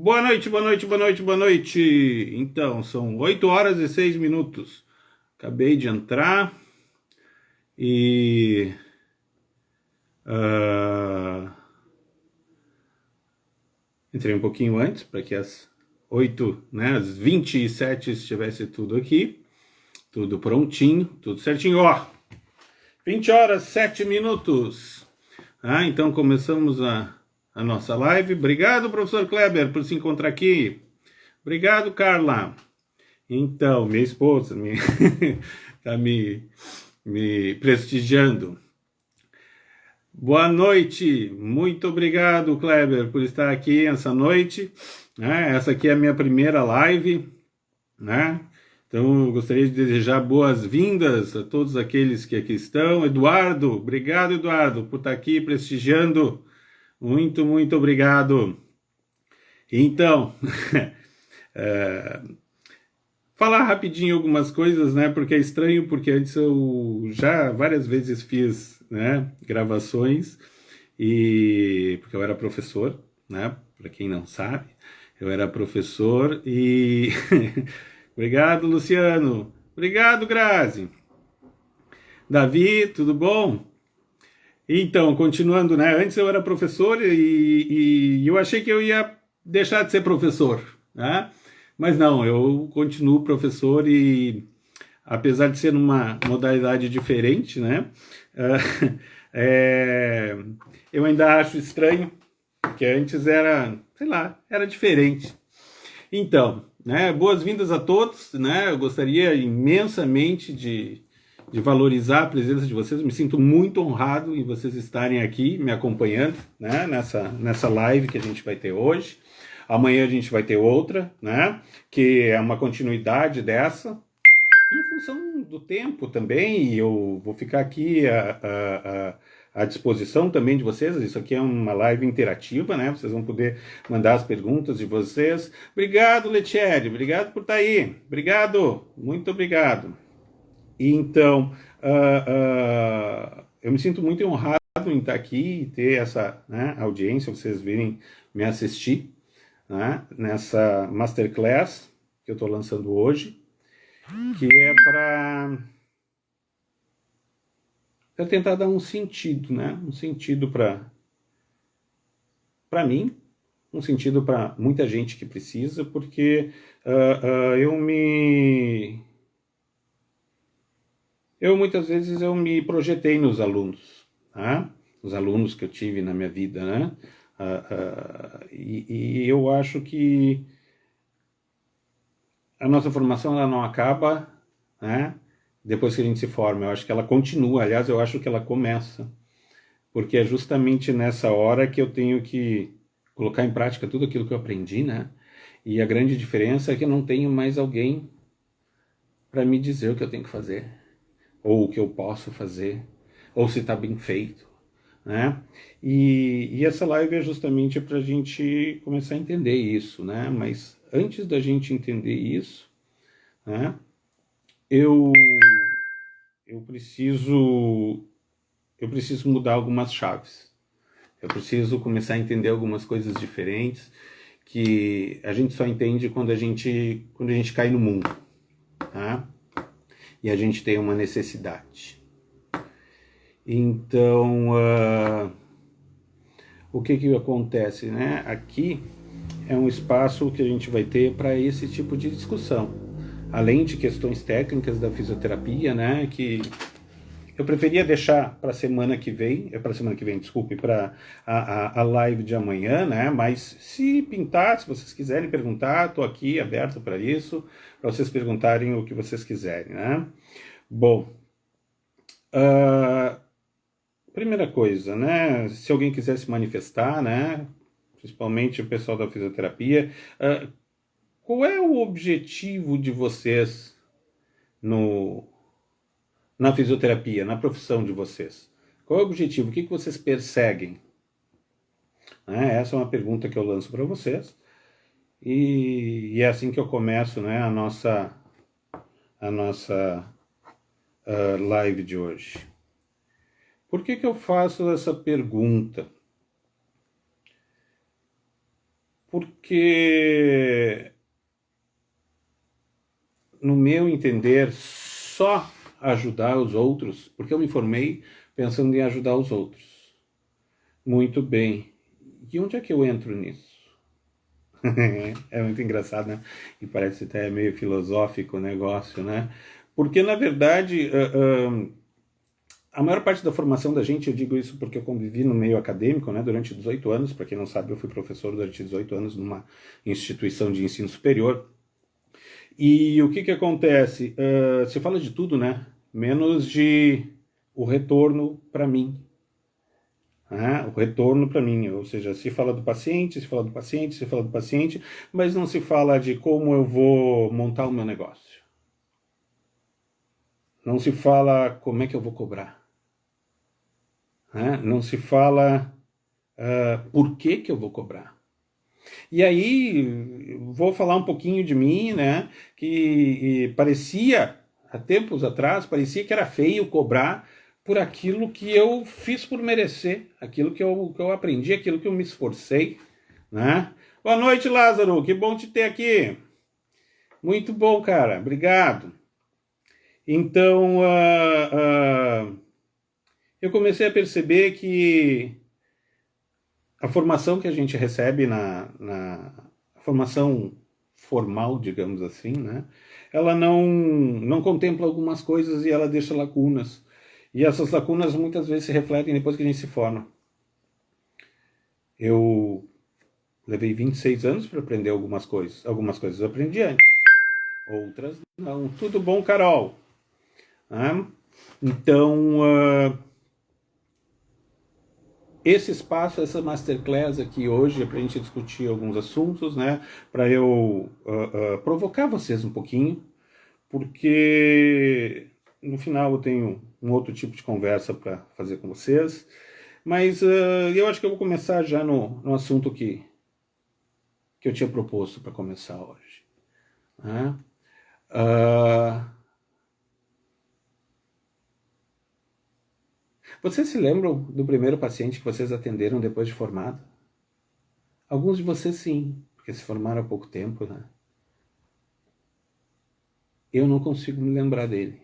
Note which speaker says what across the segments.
Speaker 1: Boa noite, boa noite, boa noite, boa noite. Então, são 8 horas e 6 minutos. Acabei de entrar e ah, entrei um pouquinho antes para que às 8, né, às 27 estivesse tudo aqui, tudo prontinho, tudo certinho. Ó, 20 horas 7 minutos. Então começamos a nossa live. Obrigado, professor Kleber, por se encontrar aqui. Obrigado, Carla. Então, minha esposa tá me prestigiando. Boa noite, muito obrigado, Kleber, por estar aqui essa noite. Essa aqui é a minha primeira live, né? Então, eu gostaria de desejar boas-vindas a todos aqueles que aqui estão. Eduardo, obrigado, Eduardo, por estar aqui prestigiando. Muito, muito obrigado. Então, falar rapidinho algumas coisas, né? Porque é estranho, porque antes eu já várias vezes fiz, né, gravações e porque eu era professor, né? Para quem não sabe, eu era professor e obrigado, Luciano. Obrigado, Grazi. Davi, tudo bom? Então, continuando, né? Antes eu era professor e eu achei que eu ia deixar de ser professor, né? Mas não, eu continuo professor e apesar de ser uma modalidade diferente, né? é, eu ainda acho estranho, porque antes era, sei lá, era diferente. Então, né? Boas-vindas a todos, né? Eu gostaria imensamente de valorizar a presença de vocês. Eu me sinto muito honrado em vocês estarem aqui me acompanhando, né? Nessa live que a gente vai ter hoje. Amanhã a gente vai ter outra, né? Que é uma continuidade dessa, em função do tempo também, e eu vou ficar aqui à disposição também de vocês. Isso aqui é uma live interativa, né? Vocês vão poder mandar as perguntas de vocês. Obrigado, Letieri, obrigado por estar aí. Obrigado, muito obrigado. Então, eu me sinto muito honrado em estar aqui e ter essa, né, audiência, vocês virem me assistir, né, nessa masterclass que eu estou lançando hoje, que é para tentar dar um sentido, né, um sentido para mim, um sentido para muita gente que precisa, porque eu muitas vezes eu me projetei nos alunos, tá? Os alunos que eu tive na minha vida, né? E eu acho que a nossa formação ela não acaba, né? Depois que a gente se forma, eu acho que ela continua. Aliás, eu acho que ela começa, porque é justamente nessa hora que eu tenho que colocar em prática tudo aquilo que eu aprendi, né? E a grande diferença é que eu não tenho mais alguém para me dizer o que eu tenho que fazer, ou o que eu posso fazer, ou se está bem feito, né? E essa live é justamente para a gente começar a entender isso, né? Mas antes da gente entender isso, né? Eu eu preciso eu preciso mudar algumas chaves. Eu preciso começar a entender algumas coisas diferentes que a gente só entende quando a gente cai no mundo, tá? E a gente tem uma necessidade. Então, o que acontece, né? Aqui é um espaço que a gente vai ter para esse tipo de discussão, além de questões técnicas da fisioterapia, né? Que eu preferia deixar para a semana que vem, desculpe, para a live de amanhã, né? Mas se pintar, se vocês quiserem perguntar, estou aqui aberto para isso, para vocês perguntarem o que vocês quiserem, né? Bom, primeira coisa, né? Se alguém quiser se manifestar, né? Principalmente o pessoal da fisioterapia, qual é o objetivo de vocês no, na fisioterapia, na profissão de vocês? Qual é o objetivo? O que vocês perseguem? Essa é uma pergunta que eu lanço para vocês. E é assim que eu começo, né, a nossa live de hoje. Por que eu faço essa pergunta? Porque, no meu entender, só ajudar os outros, porque eu me formei pensando em ajudar os outros. Muito bem. E onde é que eu entro nisso? É muito engraçado, né? E parece até meio filosófico o negócio, né? Porque, na verdade, a maior parte da formação da gente, eu digo isso porque eu convivi no meio acadêmico, né? Durante 18 anos, para quem não sabe, eu fui professor durante 18 anos numa instituição de ensino superior. E o que que acontece? Se fala de tudo, né? Menos de o retorno para mim. O retorno para mim, ou seja, se fala do paciente, se fala do paciente, se fala do paciente, mas não se fala de como eu vou montar o meu negócio. Não se fala como é que eu vou cobrar. Não se fala por que que eu vou cobrar. E aí, vou falar um pouquinho de mim, né? Que parecia, há tempos atrás, parecia que era feio cobrar por aquilo que eu fiz por merecer, aquilo que eu aprendi, aquilo que eu me esforcei, né? Boa noite, Lázaro, que bom te ter aqui. Muito bom, cara, obrigado. Então, eu comecei a perceber que a formação que a gente recebe na formação formal, digamos assim, né? Ela não contempla algumas coisas e ela deixa lacunas. E essas lacunas muitas vezes se refletem depois que a gente se forma. Eu levei 26 anos para aprender algumas coisas. Algumas coisas eu aprendi antes, outras não. Tudo bom, Carol? Então, esse espaço, essa masterclass aqui hoje é para a gente discutir alguns assuntos, né? Para eu provocar vocês um pouquinho, porque no final eu tenho um outro tipo de conversa para fazer com vocês. Mas eu acho que eu vou começar já no assunto que eu tinha proposto para começar hoje. Vocês se lembram do primeiro paciente que vocês atenderam depois de formado? Alguns de vocês sim, porque se formaram há pouco tempo, né? Eu não consigo me lembrar dele.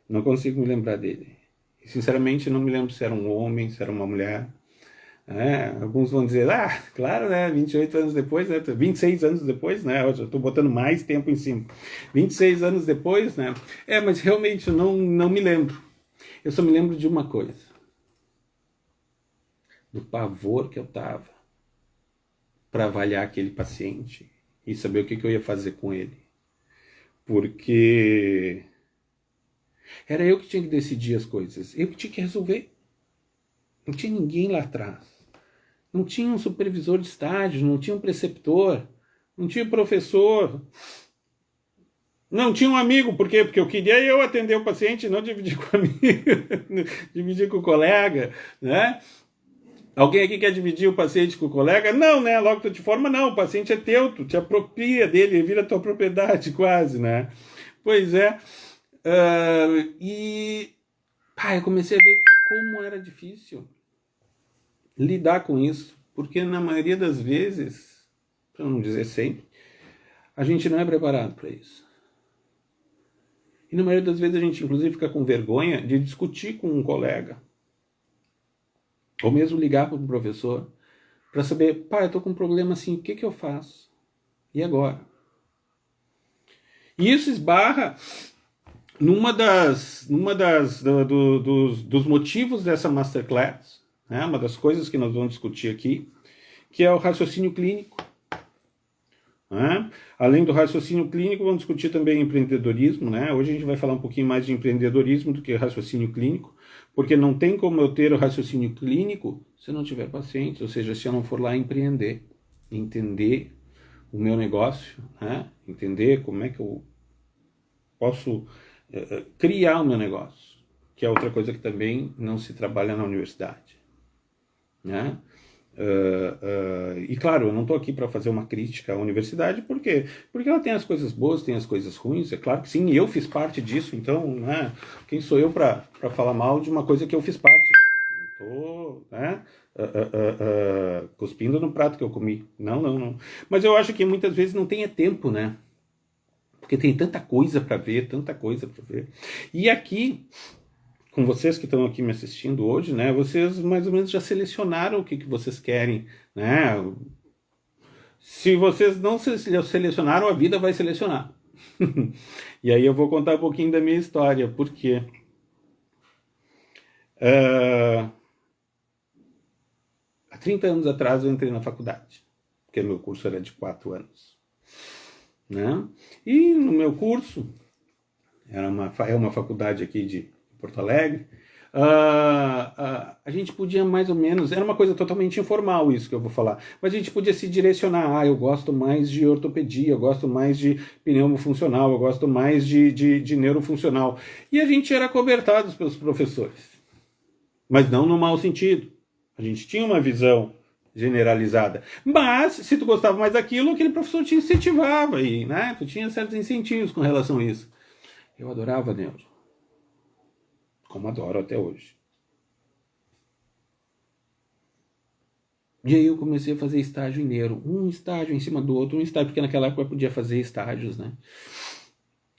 Speaker 1: Não consigo me lembrar dele. E, sinceramente, não me lembro se era um homem, se era uma mulher. Alguns vão dizer, claro, né? 28 anos depois, né? 26 anos depois, né? Eu já estou botando mais tempo em cima. 26 anos depois, né? Mas realmente eu não me lembro. Eu só me lembro de uma coisa. Do pavor que eu tava para avaliar aquele paciente e saber o que eu ia fazer com ele. Porque era eu que tinha que decidir as coisas. Eu que tinha que resolver. Não tinha ninguém lá atrás. Não tinha um supervisor de estágio, não tinha um preceptor, não tinha professor, não tinha um amigo. Por quê? Porque eu queria eu atender o paciente, não dividir com o amigo, dividir com o colega, né? Alguém aqui quer dividir o paciente com o colega? Não, né? Logo que tu te forma, não. O paciente é teu, tu te apropria dele, ele vira tua propriedade quase, né? Pois é. Eu comecei a ver como era difícil lidar com isso, porque na maioria das vezes, para não dizer sempre, a gente não é preparado para isso. E na maioria das vezes a gente inclusive fica com vergonha de discutir com um colega, ou mesmo ligar para o professor, para saber, eu estou com um problema assim, o que eu faço? E agora? E isso esbarra dos motivos dessa masterclass, né? Uma das coisas que nós vamos discutir aqui, que é o raciocínio clínico. Além do raciocínio clínico, vamos discutir também empreendedorismo, né? Hoje a gente vai falar um pouquinho mais de empreendedorismo do que raciocínio clínico, porque não tem como eu ter o raciocínio clínico se eu não tiver pacientes, ou seja, se eu não for lá empreender, entender o meu negócio, né? Entender como é que eu posso criar o meu negócio, que é outra coisa que também não se trabalha na universidade, né? E claro, eu não estou aqui para fazer uma crítica à universidade, porque ela tem as coisas boas, tem as coisas ruins, é claro que sim, eu fiz parte disso, então, né, quem sou eu para falar mal de uma coisa que eu fiz parte? Estou, né, cuspindo no prato que eu comi. Não, não, não. Mas eu acho que muitas vezes não tem tempo, né? Porque tem tanta coisa para ver, tanta coisa para ver. E aqui, com vocês que estão aqui me assistindo hoje, né? Vocês mais ou menos já selecionaram o que vocês querem, né? Se vocês não selecionaram, a vida vai selecionar. E aí eu vou contar um pouquinho da minha história, porque há 30 anos atrás eu entrei na faculdade, porque meu curso era de 4 anos. Né? E no meu curso, é uma faculdade aqui de Porto Alegre, a gente podia mais ou menos, era uma coisa totalmente informal isso que eu vou falar, mas a gente podia se direcionar, eu gosto mais de ortopedia, eu gosto mais de pneumofuncional, eu gosto mais de neurofuncional. E a gente era cobertado pelos professores, mas não no mau sentido. A gente tinha uma visão generalizada. Mas, se tu gostava mais daquilo, aquele professor te incentivava e, né, tu tinha certos incentivos com relação a isso. Eu adorava neuro. Como adoro até hoje. E aí eu comecei a fazer estágio em neuro. Um estágio em cima do outro, um estágio, porque naquela época eu podia fazer estágios, né?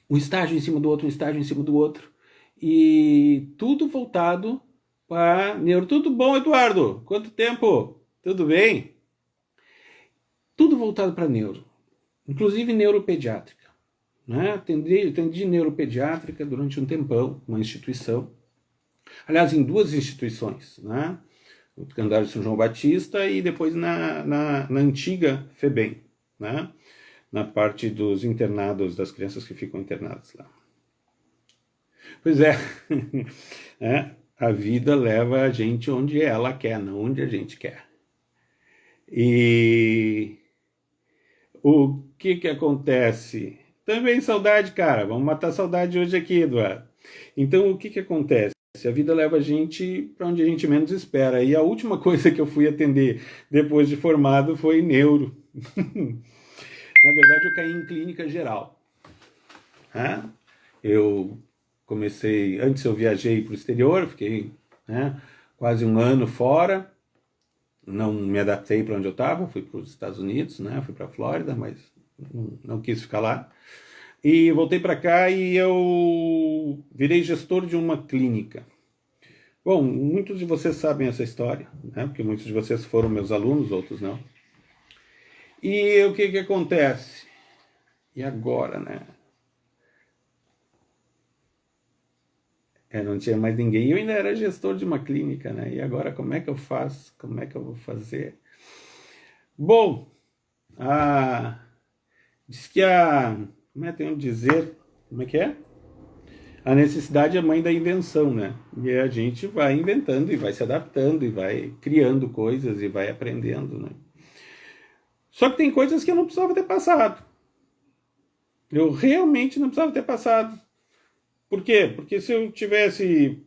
Speaker 1: Um estágio em cima do outro, um estágio em cima do outro. E tudo voltado para neuro. Tudo bom, Eduardo? Quanto tempo? Tudo bem? Tudo voltado para neuro. Inclusive neuropediátrica. Né? Atendi neuropediátrica durante um tempão, uma instituição. Aliás, em 2 instituições, né? O Candário São João Batista e depois na antiga FEBEM, né? Na parte dos internados, das crianças que ficam internadas lá. Pois é, a vida leva a gente onde ela quer, não onde a gente quer. E o que acontece? Também saudade, cara. Vamos matar a saudade hoje aqui, Eduardo. Então, o que acontece? A vida leva a gente para onde a gente menos espera. E a última coisa que eu fui atender depois de formado foi neuro. Na verdade, eu caí em clínica geral. Eu comecei... Antes eu viajei para o exterior, fiquei quase um ano fora. Não me adaptei para onde eu estava, fui para os Estados Unidos, né? Fui para a Flórida, mas não quis ficar lá. E voltei para cá e eu virei gestor de uma clínica. Bom, muitos de vocês sabem essa história, né? Porque muitos de vocês foram meus alunos, outros não. E o que acontece? E agora, né? Não tinha mais ninguém. Eu ainda era gestor de uma clínica, né? E agora como é que eu faço? Como é que eu vou fazer? Bom, diz que como é que eu tenho que dizer? Como é que é? A necessidade é a mãe da invenção, né? E a gente vai inventando e vai se adaptando e vai criando coisas e vai aprendendo, né? Só que tem coisas que eu não precisava ter passado. Eu realmente não precisava ter passado. Por quê? Porque se eu tivesse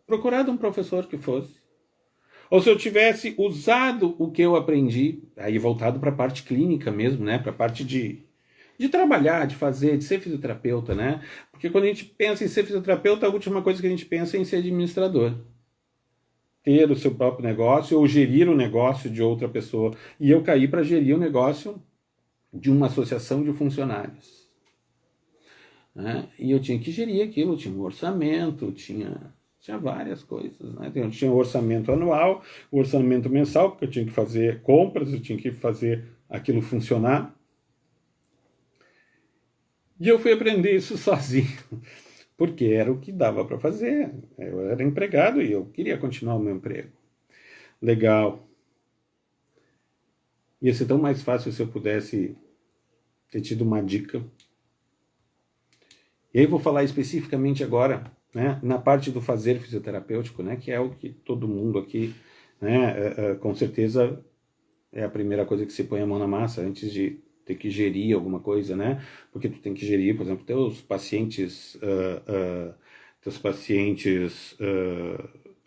Speaker 1: procurado um professor que fosse, ou se eu tivesse usado o que eu aprendi, aí voltado para a parte clínica mesmo, né? Para a parte de trabalhar, de fazer, de ser fisioterapeuta, né? Porque quando a gente pensa em ser fisioterapeuta, a última coisa que a gente pensa é em ser administrador. Ter o seu próprio negócio ou gerir o negócio de outra pessoa. E eu caí para gerir o negócio de uma associação de funcionários. Né? E eu tinha que gerir aquilo, tinha um orçamento, tinha várias coisas. Né? Eu tinha o orçamento anual, o orçamento mensal, porque eu tinha que fazer compras, eu tinha que fazer aquilo funcionar. E eu fui aprender isso sozinho, porque era o que dava para fazer. Eu era empregado e eu queria continuar o meu emprego. Legal. Ia ser tão mais fácil se eu pudesse ter tido uma dica. E aí vou falar especificamente agora, né, na parte do fazer fisioterapêutico, né, que é o que todo mundo aqui, né, com certeza é a primeira coisa que se põe a mão na massa antes de ter que gerir alguma coisa, né? Porque tu tem que gerir, por exemplo, teus pacientes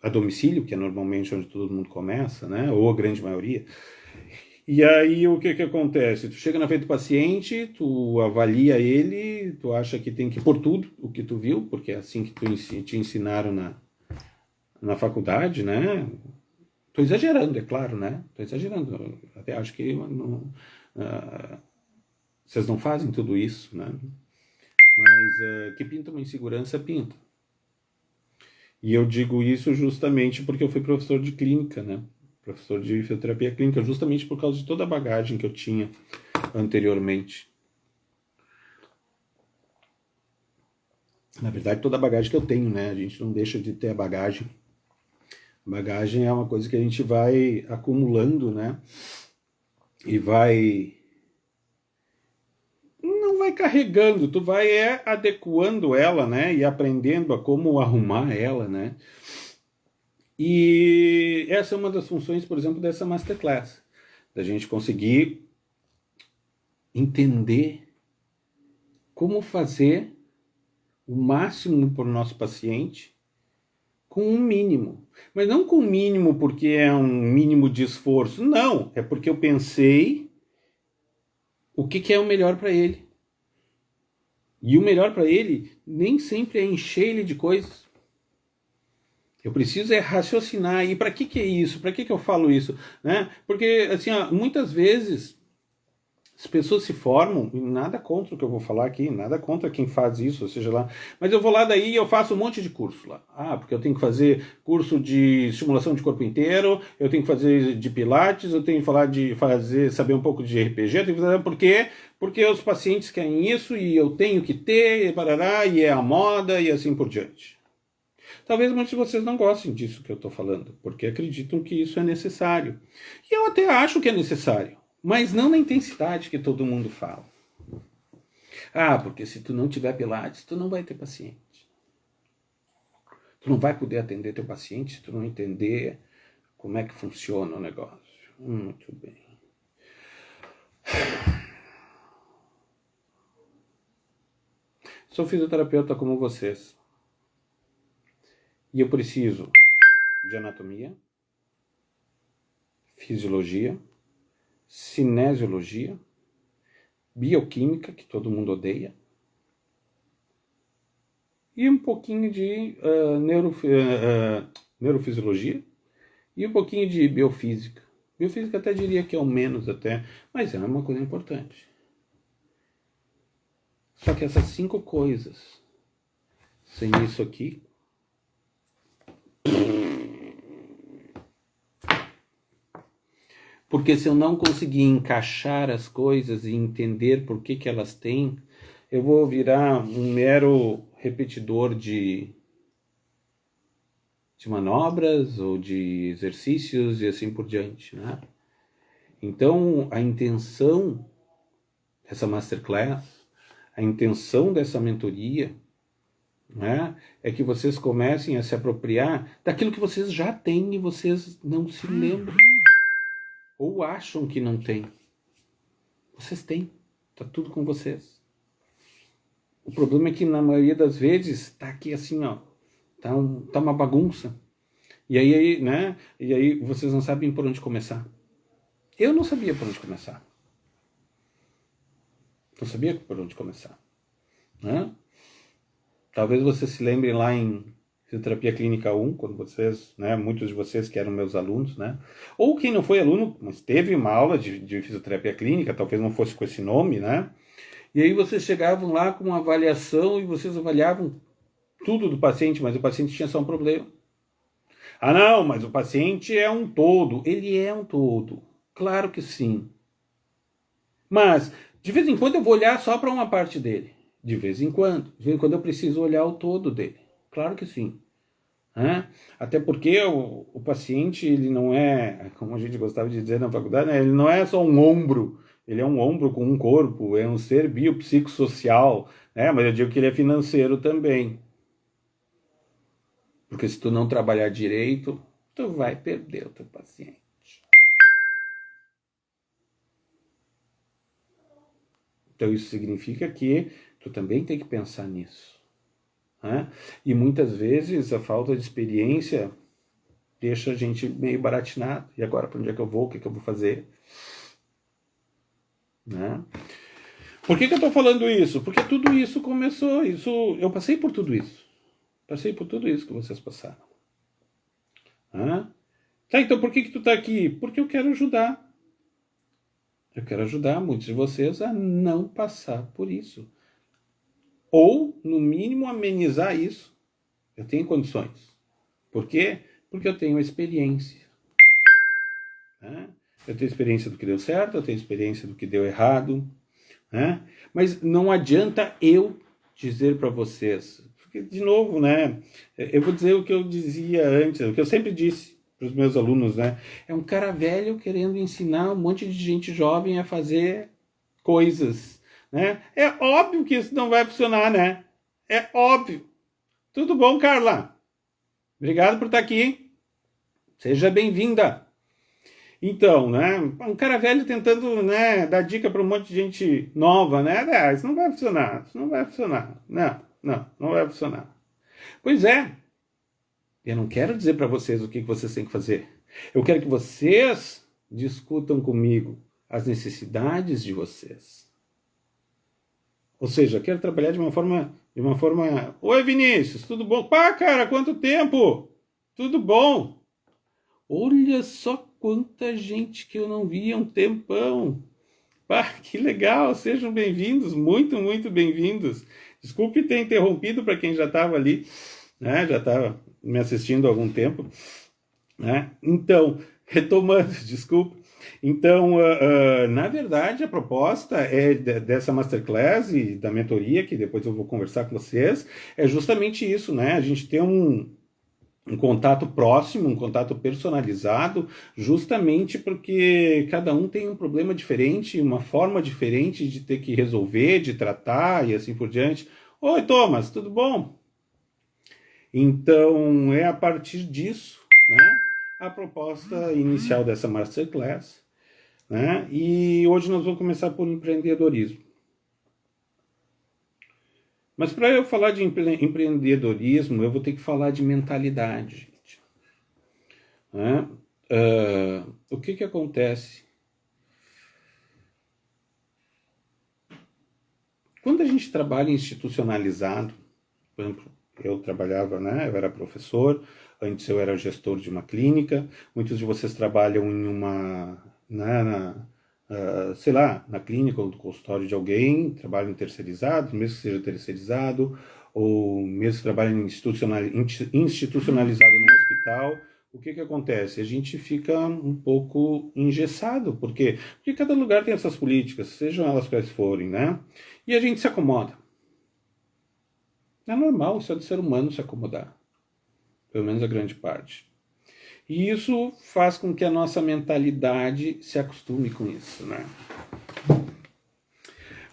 Speaker 1: a domicílio, que é normalmente onde todo mundo começa, né? Ou a grande maioria. E aí o que acontece? Tu chega na frente do paciente, tu avalia ele, tu acha que tem que pôr tudo o que tu viu, porque é assim que te ensinaram na faculdade, né? Estou exagerando, é claro, né? Estou exagerando. Eu até acho que não, vocês não fazem tudo isso, né? Mas que pinta uma insegurança, pinta. E eu digo isso justamente porque eu fui professor de clínica, né? Professor de fisioterapia clínica, justamente por causa de toda a bagagem que eu tinha anteriormente. Na verdade, toda a bagagem que eu tenho, né? A gente não deixa de ter a bagagem. Bagagem é uma coisa que a gente vai acumulando, né? E não vai carregando, tu vai adequando ela, né? E aprendendo a como arrumar ela, né? E essa é uma das funções, por exemplo, dessa masterclass, da gente conseguir entender como fazer o máximo para o nosso paciente com um mínimo. Mas não com um mínimo porque é um mínimo de esforço. Não, é porque eu pensei o que é o melhor para ele. E o melhor para ele nem sempre é encher ele de coisas. Eu preciso raciocinar. E para que é isso? Para que eu falo isso? Né? Porque, assim, muitas vezes as pessoas se formam, e nada contra o que eu vou falar aqui, nada contra quem faz isso, ou seja lá, mas eu vou lá daí e eu faço um monte de curso lá. Porque eu tenho que fazer curso de estimulação de corpo inteiro, eu tenho que fazer de pilates, eu tenho que saber um pouco de RPG, eu tenho que fazer, por quê? Porque os pacientes querem isso e eu tenho que ter, e é a moda e assim por diante. Talvez muitos de vocês não gostem disso que eu estou falando, porque acreditam que isso é necessário. E eu até acho que é necessário. Mas não na intensidade que todo mundo fala. Porque se tu não tiver pilates, tu não vai ter paciente. Tu não vai poder atender teu paciente se tu não entender como é que funciona o negócio. Muito bem. Sou fisioterapeuta como vocês. E eu preciso de anatomia, fisiologia, cinesiologia, bioquímica, que todo mundo odeia, e um pouquinho de neurofisiologia e um pouquinho de biofísica. Biofísica até diria que é o menos até, mas é uma coisa importante. Só que essas 5 coisas, sem isso aqui, porque se eu não conseguir encaixar as coisas e entender por que elas têm, eu vou virar um mero repetidor de manobras ou de exercícios e assim por diante, né? Então, a intenção dessa masterclass, a intenção dessa mentoria, né, é que vocês comecem a se apropriar daquilo que vocês já têm e vocês não se lembram. Ou acham que não tem. Vocês têm. Tá tudo com vocês. O problema é que na maioria das vezes tá aqui assim, ó. Tá uma bagunça. E aí, né? E aí vocês não sabem por onde começar. Eu não sabia por onde começar. Não sabia por onde começar. Né? Talvez vocês se lembrem lá em Fisioterapia Clínica 1, quando vocês, né, muitos de vocês que eram meus alunos, né, ou quem não foi aluno, mas teve uma aula de fisioterapia clínica, talvez não fosse com esse nome, né, e aí vocês chegavam lá com uma avaliação e vocês avaliavam tudo do paciente, mas o paciente tinha só um problema. Não, mas o paciente é um todo. Ele é um todo. Claro que sim. Mas, de vez em quando eu vou olhar só para uma parte dele. De vez em quando eu preciso olhar o todo dele. Claro que sim. Até porque o paciente, ele não é, como a gente gostava de dizer na faculdade, né? Ele não é só um ombro, ele é um ombro com um corpo, é um ser biopsicossocial, né? Mas eu digo que ele é financeiro também. Porque se tu não trabalhar direito, tu vai perder o teu paciente. Então isso significa que tu também tem que pensar nisso. E muitas vezes a falta de experiência deixa a gente meio baratinado. E agora, para onde é que eu vou? O que eu vou fazer? Né? Por que eu estou falando isso? Porque tudo isso começou. Eu passei por tudo isso. Passei por tudo isso que vocês passaram. Tá, então por que tu tá aqui? Porque eu quero ajudar. Eu quero ajudar muitos de vocês a não passar por isso. Ou, no mínimo, amenizar isso. Eu tenho condições. Por quê? Porque eu tenho experiência. Né? Eu tenho experiência do que deu certo, eu tenho experiência do que deu errado. Né? Mas não adianta eu dizer para vocês, porque, de novo, né? Eu vou dizer o que eu dizia antes, o que eu sempre disse para os meus alunos, né? É um cara velho querendo ensinar um monte de gente jovem a fazer coisas, né? É óbvio que isso não vai funcionar, né? É óbvio. Tudo bom, Carla? Obrigado por estar aqui. Seja bem-vinda. Então, né? Um cara velho tentando, né, dar dica para um monte de gente nova, né? Isso não vai funcionar. Isso não vai funcionar. Não vai funcionar. Pois é. Eu não quero dizer para vocês o que vocês têm que fazer. Eu quero que vocês discutam comigo as necessidades de vocês. Ou seja, eu quero trabalhar de uma forma... Oi, Vinícius, tudo bom? Pá, cara, quanto tempo? Tudo bom? Olha só quanta gente que eu não via há um tempão. Pá, que legal, sejam bem-vindos, muito, muito bem-vindos. Desculpe ter interrompido para quem já estava ali, né? Já estava me assistindo há algum tempo. Né? Então, retomando, desculpa. Então, na verdade, a proposta dessa masterclass e da mentoria, que depois eu vou conversar com vocês, é justamente isso, né? A gente tem um contato próximo, um contato personalizado, justamente porque cada um tem um problema diferente, uma forma diferente de ter que resolver, de tratar e assim por diante. Oi, Thomas, tudo bom? Então, é a partir disso, né, a proposta inicial dessa masterclass, né? E hoje nós vamos começar por empreendedorismo. Mas para eu falar de empreendedorismo, eu vou ter que falar de mentalidade, gente. Né? O que acontece? Quando a gente trabalha institucionalizado, por exemplo, eu trabalhava, né? Eu era professor, antes eu era gestor de uma clínica, muitos de vocês trabalham em uma, né, sei lá, na clínica ou no consultório de alguém, trabalham terceirizado, mesmo que seja terceirizado, ou mesmo que trabalhem institucionalizado no hospital. O que acontece? A gente fica um pouco engessado. Por quê? Porque cada lugar tem essas políticas, sejam elas quais forem, né? E a gente se acomoda. É normal, isso é do ser humano se acomodar. Pelo menos a grande parte. E isso faz com que a nossa mentalidade se acostume com isso, né?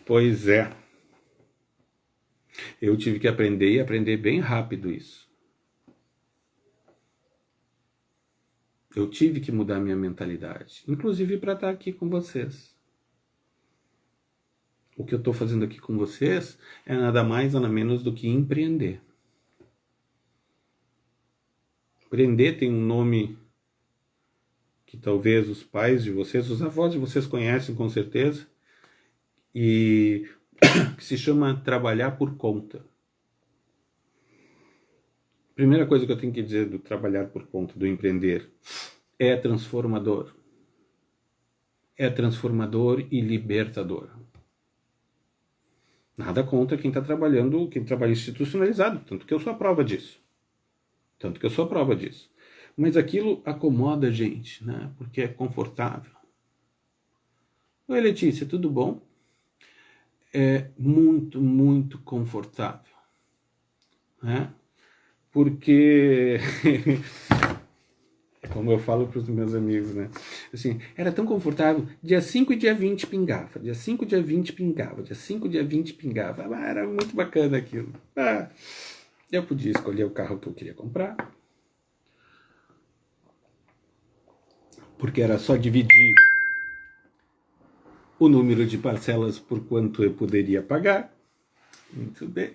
Speaker 1: Pois é. Eu tive que aprender e aprender bem rápido isso. Eu tive que mudar minha mentalidade, inclusive para estar aqui com vocês. O que eu estou fazendo aqui com vocês é nada mais, nada menos do que empreender. Empreender tem um nome que talvez os pais de vocês, os avós de vocês conhecem com certeza, e que se chama trabalhar por conta. Primeira coisa que eu tenho que dizer do trabalhar por conta, do empreender, é transformador. É transformador e libertador. Nada contra quem está trabalhando, quem trabalha institucionalizado, tanto que eu sou a prova disso. Mas aquilo acomoda a gente, né? Porque é confortável. Oi, Letícia, tudo bom? É muito, muito confortável. Né? Porque, como eu falo para os meus amigos, né? Assim, era tão confortável, dia 5 e dia 20 pingava, dia 5 e dia 20 pingava, dia 5 e dia 20 pingava. Era muito bacana aquilo. Eu podia escolher o carro que eu queria comprar, porque era só dividir o número de parcelas por quanto eu poderia pagar. Muito bem.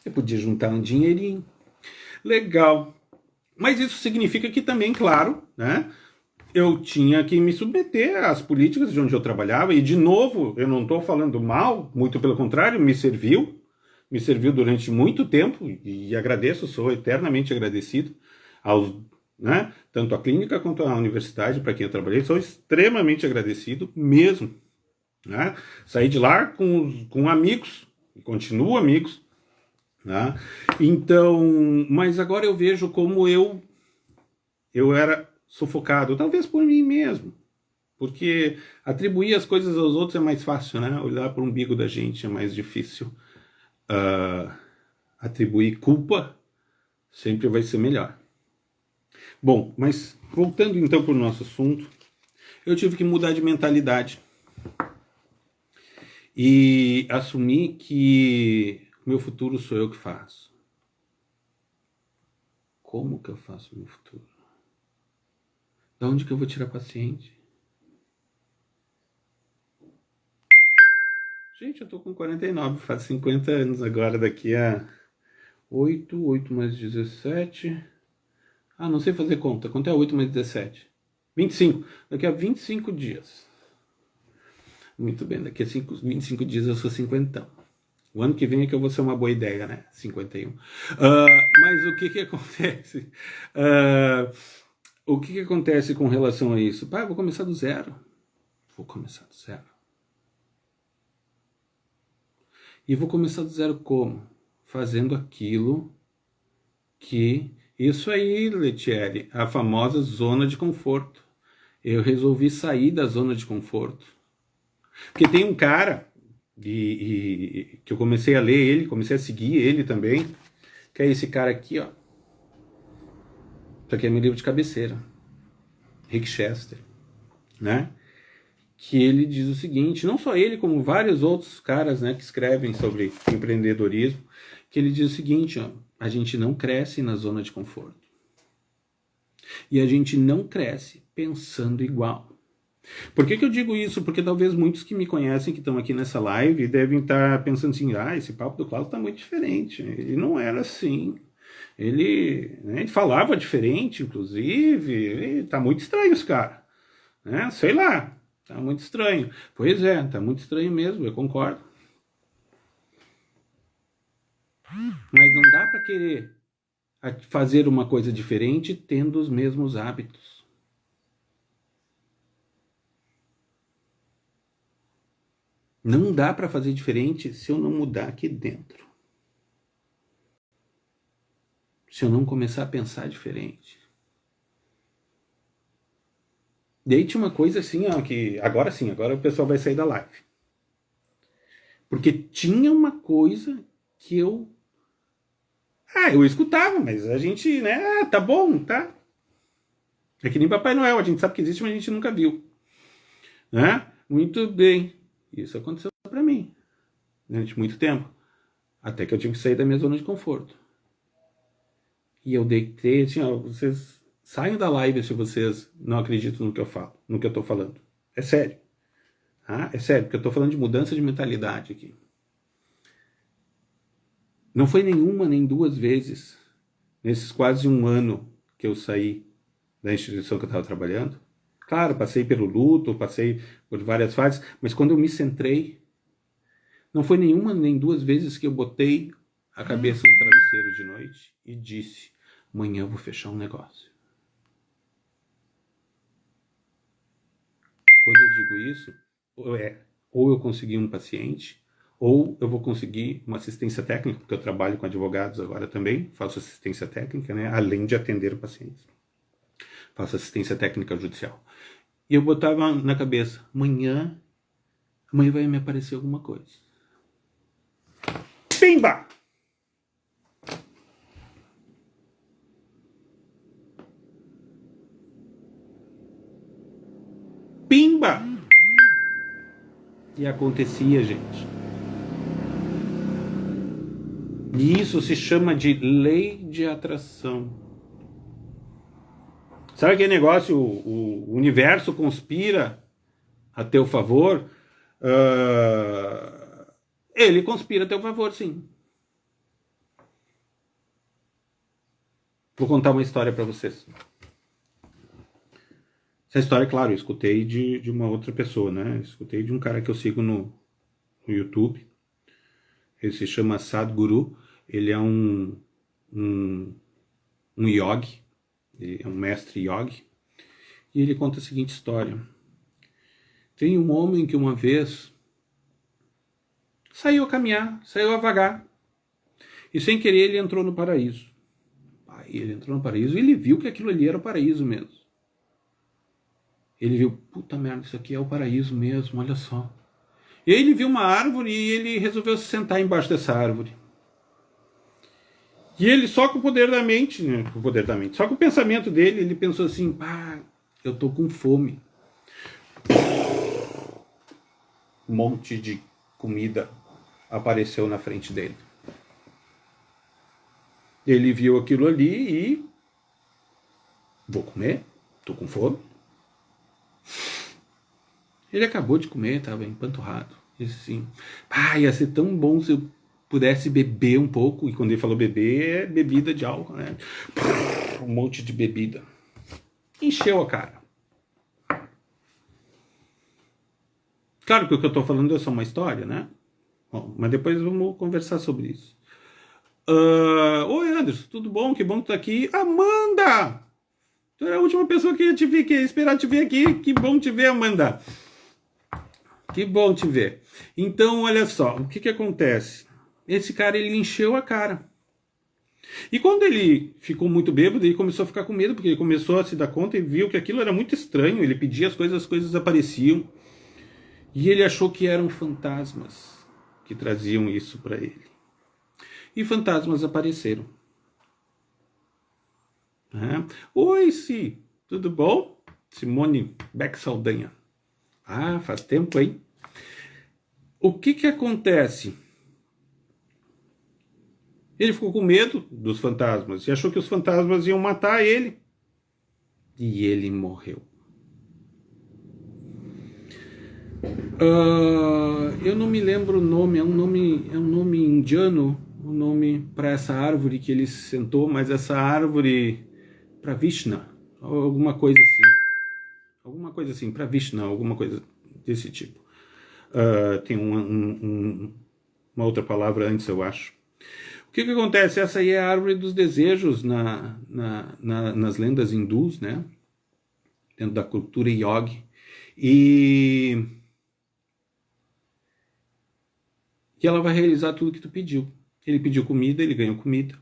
Speaker 1: Eu podia juntar um dinheirinho. Legal. Mas isso significa que também, claro, né, eu tinha que me submeter às políticas de onde eu trabalhava. E, de novo, eu não estou falando mal, muito pelo contrário, me serviu durante muito tempo, e agradeço, sou eternamente agradecido aos né? Tanto a clínica quanto a universidade, para quem eu trabalhei, sou extremamente agradecido mesmo, né? Saí de lá com amigos, continuo amigos, né? Então, mas agora eu vejo como eu era sufocado, talvez por mim mesmo, porque atribuir as coisas aos outros é mais fácil, né? Olhar para o umbigo da gente é mais difícil. Atribuir culpa sempre vai ser melhor. Bom, mas voltando então para o nosso assunto, eu tive que mudar de mentalidade e assumir que o meu futuro sou eu que faço. Como que eu faço o meu futuro? Da onde que eu vou tirar paciente? Gente, eu tô com 49, faz 50 anos agora, daqui a 8 mais 17... Ah, não sei fazer conta. Quanto é 8 mais 17? 25. Daqui a 25 dias. Muito bem, daqui a 25 dias eu sou 50. O ano que vem é que eu vou ser uma boa ideia, né? 51. Mas o que acontece? O que acontece com relação a isso? Pá, eu vou começar do zero. Vou começar do zero. E vou começar do zero como? Fazendo aquilo que... Isso aí, Letieri, a famosa zona de conforto. Eu resolvi sair da zona de conforto. Porque tem um cara, que eu comecei a ler ele, comecei a seguir ele também, que é esse cara aqui, ó. Isso aqui é meu livro de cabeceira. Rick Chester, né? Que ele diz o seguinte, não só ele, como vários outros caras, né, que escrevem sobre empreendedorismo, que ele diz o seguinte, ó, a gente não cresce na zona de conforto. E a gente não cresce pensando igual. Por que eu digo isso? Porque talvez muitos que me conhecem, que estão aqui nessa live, devem estar pensando assim, esse papo do Klaus está muito diferente. Ele não era assim. Ele falava diferente, inclusive. Está muito estranho esse cara. Né? Sei lá, está muito estranho. Pois é, está muito estranho mesmo, eu concordo. Mas não dá para querer fazer uma coisa diferente tendo os mesmos hábitos. Não dá para fazer diferente se eu não mudar aqui dentro. Se eu não começar a pensar diferente. Deite uma coisa assim, ó, que agora sim, agora o pessoal vai sair da live. Porque tinha uma coisa que eu escutava, mas a gente, né, tá bom, tá? É que nem Papai Noel, a gente sabe que existe, mas a gente nunca viu. Né? Muito bem. Isso aconteceu para mim durante muito tempo. Até que eu tive que sair da minha zona de conforto. E eu deitei assim, ó, vocês saiam da live se vocês não acreditam no que eu falo, no que eu tô falando. É sério. É sério, porque eu tô falando de mudança de mentalidade aqui. Não foi nenhuma nem duas vezes, nesses quase um ano que eu saí da instituição que eu estava trabalhando. Claro, passei pelo luto, passei por várias fases, mas quando eu me centrei, não foi nenhuma nem duas vezes que eu botei a cabeça no travesseiro de noite e disse, amanhã eu vou fechar um negócio. Quando eu digo isso, ou eu consegui um paciente, ou eu vou conseguir uma assistência técnica, porque eu trabalho com advogados agora também, faço assistência técnica, né, além de atender o paciente. Faço assistência técnica judicial. E eu botava na cabeça, amanhã vai me aparecer alguma coisa. Pimba! Pimba! E acontecia, gente. E isso se chama de lei de atração. Sabe aquele negócio, o universo conspira a teu favor? Ele conspira a teu favor, sim. Vou contar uma história para vocês. Essa história, claro, eu escutei de uma outra pessoa, né? Escutei de um cara que eu sigo no YouTube. Ele se chama Sadhguru. Ele é um yogi, ele é um mestre yogi, e ele conta a seguinte história. Tem um homem que uma vez saiu a caminhar, saiu a vagar, e sem querer ele entrou no paraíso. Aí ele entrou no paraíso e ele viu que aquilo ali era o paraíso mesmo. Ele viu, puta merda, isso aqui é o paraíso mesmo, olha só. E aí ele viu uma árvore e ele resolveu se sentar embaixo dessa árvore. E ele, só com o poder da mente, só com o pensamento dele, ele pensou assim, eu tô com fome. Um monte de comida apareceu na frente dele. Ele viu aquilo ali e... vou comer, tô com fome. Ele acabou de comer, estava empanturrado. Disse assim, ia ser tão bom se eu pudesse beber um pouco. E quando ele falou beber, é bebida de álcool, né? Um monte de bebida. Encheu a cara. Claro que o que eu estou falando é só uma história, né? Bom, mas depois vamos conversar sobre isso. Oi, Anderson, tudo bom? Que bom que tá aqui. Amanda! Tu é a última pessoa que ia esperar te ver aqui. Que bom te ver, Amanda. Que bom te ver. Então, olha só, o que acontece? Esse cara, ele encheu a cara. E quando ele ficou muito bêbado, ele começou a ficar com medo, porque ele começou a se dar conta e viu que aquilo era muito estranho. Ele pedia as coisas apareciam. E ele achou que eram fantasmas que traziam isso para ele. E fantasmas apareceram. Oi, Si, tudo bom? Simone Beck Saldanha. Faz tempo, hein? O que acontece? Ele ficou com medo dos fantasmas e achou que os fantasmas iam matar ele. E ele morreu. Eu não me lembro o nome, é um nome indiano, o nome para essa árvore que ele se sentou, mas essa árvore para Vishna, ou alguma coisa assim, para Vishna, alguma coisa desse tipo. Tem uma outra palavra antes, eu acho. O que acontece? Essa aí é a árvore dos desejos nas lendas hindus, né? Dentro da cultura yogi. E ela vai realizar tudo que tu pediu. Ele pediu comida, ele ganhou comida.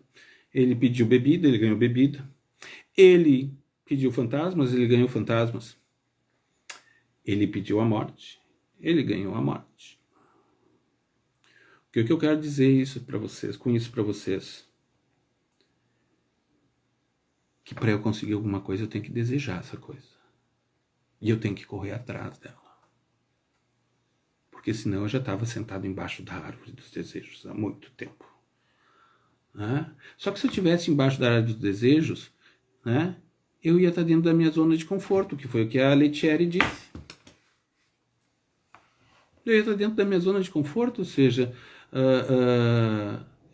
Speaker 1: Ele pediu bebida, ele ganhou bebida. Ele pediu fantasmas, ele ganhou fantasmas. Ele pediu a morte, ele ganhou a morte. O que eu quero dizer com isso para vocês? Que para eu conseguir alguma coisa, eu tenho que desejar essa coisa. E eu tenho que correr atrás dela. Porque senão eu já estava sentado embaixo da árvore dos desejos há muito tempo. Só que se eu estivesse embaixo da árvore dos desejos, eu ia estar dentro da minha zona de conforto, que foi o que a Letieri disse. Eu ia estar dentro da minha zona de conforto, ou seja,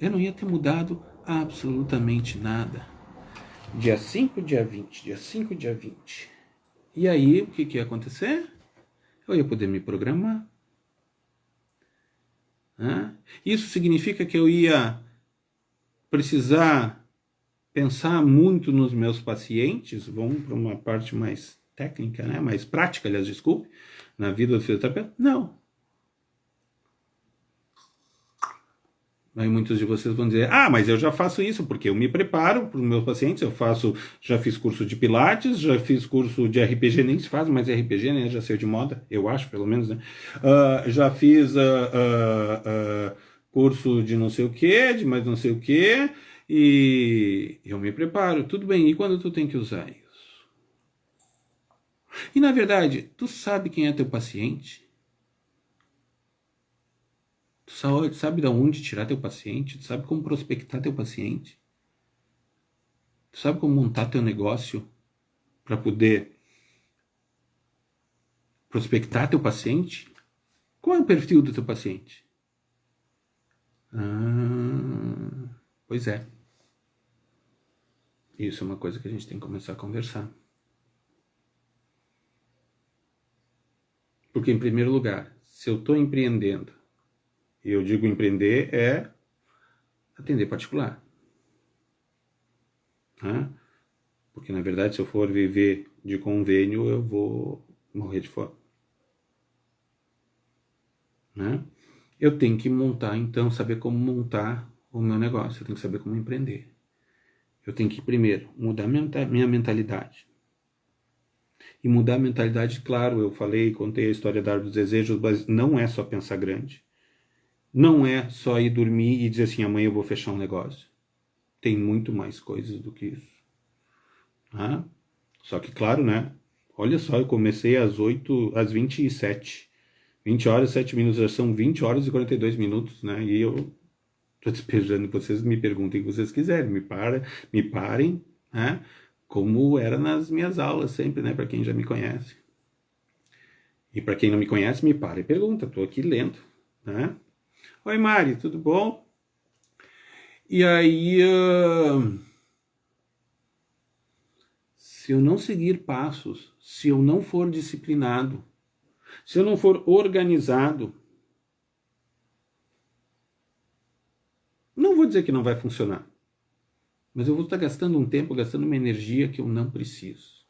Speaker 1: eu não ia ter mudado absolutamente nada. Dia 5, dia 20, dia 5, dia 20. E aí, o que ia acontecer? Eu ia poder me programar. Isso significa que eu ia precisar pensar muito nos meus pacientes. Vamos para uma parte mais técnica, né? Mais prática, aliás, desculpe, na vida do fisioterapeuta? Não. Aí muitos de vocês vão dizer, mas eu já faço isso, porque eu me preparo para os meus pacientes, já fiz curso de Pilates, já fiz curso de RPG, nem se faz mais RPG, né? Já saiu de moda, eu acho, pelo menos, né? Já fiz curso de não sei o que, de mais não sei o que, e eu me preparo, tudo bem, e quando tu tem que usar isso? E na verdade, tu sabe quem é teu paciente? Tu sabe de onde tirar teu paciente? Tu sabe como prospectar teu paciente? Tu sabe como montar teu negócio para poder prospectar teu paciente? Qual é o perfil do teu paciente? Pois é. Isso é uma coisa que a gente tem que começar a conversar. Porque, em primeiro lugar, se eu estou empreendendo, e eu digo empreender é atender particular. Porque, na verdade, se eu for viver de convênio, eu vou morrer de fome. Né? Eu tenho que montar, então, saber como montar o meu negócio. Eu tenho que saber como empreender. Eu tenho que, primeiro, mudar minha mentalidade. E mudar a mentalidade, claro, eu falei, contei a história da árvore dos desejos, mas não é só pensar grande. Não é só ir dormir e dizer assim, amanhã eu vou fechar um negócio. Tem muito mais coisas do que isso. Ah, só que, claro, né? Olha só, eu comecei às 27. 20 horas, 7 minutos, já são 20 horas e 42 minutos, né? E eu tô despejando que vocês me perguntem o que vocês quiserem. Me parem, né? Como era nas minhas aulas sempre, né? Para quem já me conhece. E para quem não me conhece, me para e pergunta. Tô aqui lendo, né? Oi, Mari, tudo bom? E aí, se eu não seguir passos, se eu não for disciplinado, se eu não for organizado, não vou dizer que não vai funcionar, mas eu vou estar gastando um tempo, gastando uma energia que eu não preciso.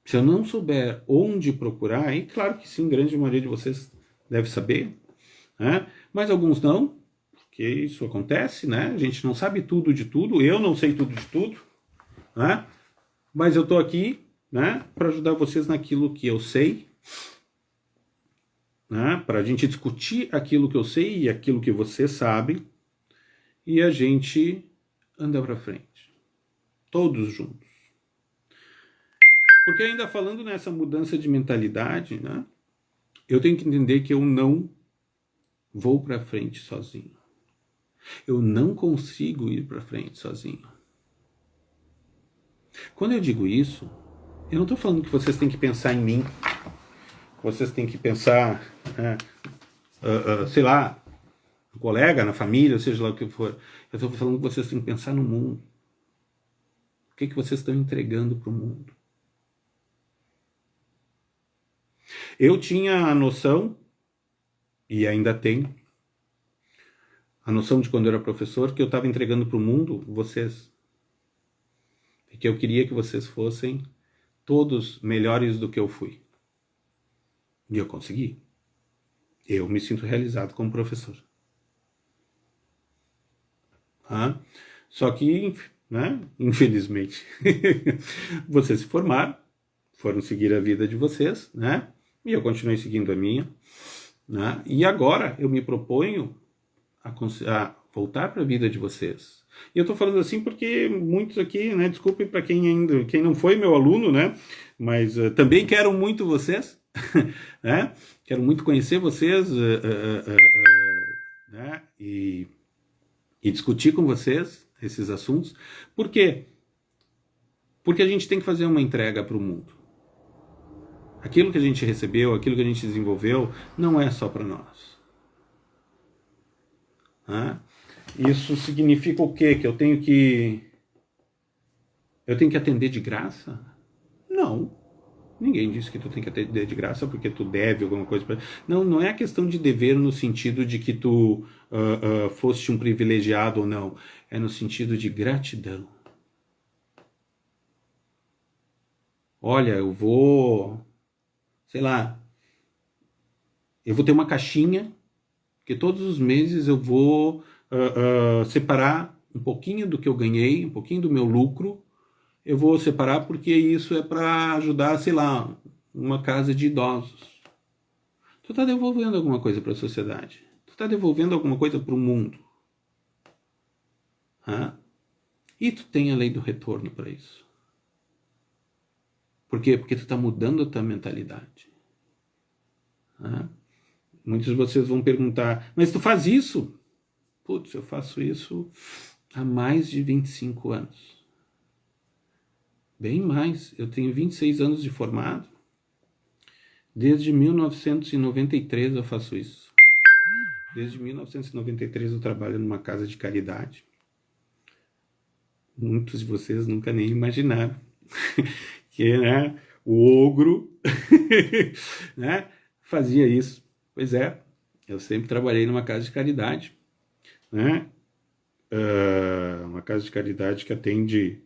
Speaker 1: Se eu não souber onde procurar, e claro que sim, grande maioria de vocês deve saber, né? Mas alguns não, porque isso acontece, né? A gente não sabe tudo de tudo, eu não sei tudo de tudo, né? Mas eu estou aqui, né, para ajudar vocês naquilo que eu sei, né? Para a gente discutir aquilo que eu sei e aquilo que você sabe, e a gente anda para frente, todos juntos. Porque ainda falando nessa mudança de mentalidade, né, eu tenho que entender que eu não vou para frente sozinho. Eu não consigo ir para frente sozinho. Quando eu digo isso, eu não estou falando que vocês têm que pensar em mim, vocês têm que pensar, sei lá, no colega, na família, seja lá o que for. Eu estou falando que vocês têm que pensar no mundo. O que vocês estão entregando para o mundo? Eu tinha a noção, e ainda tenho, a noção de quando eu era professor, que eu estava entregando para o mundo vocês. E que eu queria que vocês fossem todos melhores do que eu fui. E eu consegui. Eu me sinto realizado como professor. Só que, né, infelizmente, vocês se formaram, foram seguir a vida de vocês, né? E eu continuei seguindo a minha. Né? E agora eu me proponho a voltar para a vida de vocês. E eu estou falando assim porque muitos aqui, né? Desculpe para quem não foi meu aluno, né? Mas também quero muito vocês, né? Quero muito conhecer vocês, né? E discutir com vocês esses assuntos. Por quê? Porque a gente tem que fazer uma entrega para o mundo. Aquilo que a gente recebeu, aquilo que a gente desenvolveu, não é só para nós. Isso significa o quê? Que eu tenho que atender de graça? Não. Ninguém disse que tu tem que atender de graça porque tu deve alguma coisa para. Não é a questão de dever no sentido de que tu foste um privilegiado ou não. É no sentido de gratidão. Olha, eu vou, sei lá, eu vou ter uma caixinha que todos os meses eu vou separar um pouquinho do que eu ganhei, um pouquinho do meu lucro, eu vou separar porque isso é para ajudar, sei lá, uma casa de idosos. Tu está devolvendo alguma coisa para a sociedade. Tu está devolvendo alguma coisa para o mundo. E tu tem a lei do retorno para isso. Por quê? Porque tu está mudando a tua mentalidade. Muitos de vocês vão perguntar, mas tu faz isso? Putz, eu faço isso há mais de 25 anos. Bem mais. Eu tenho 26 anos de formado. Desde 1993 eu faço isso. Desde 1993 eu trabalho numa casa de caridade. Muitos de vocês nunca nem imaginaram que, né, o ogro né, fazia isso. Pois é, eu sempre trabalhei numa casa de caridade, né? uma casa de caridade que atende,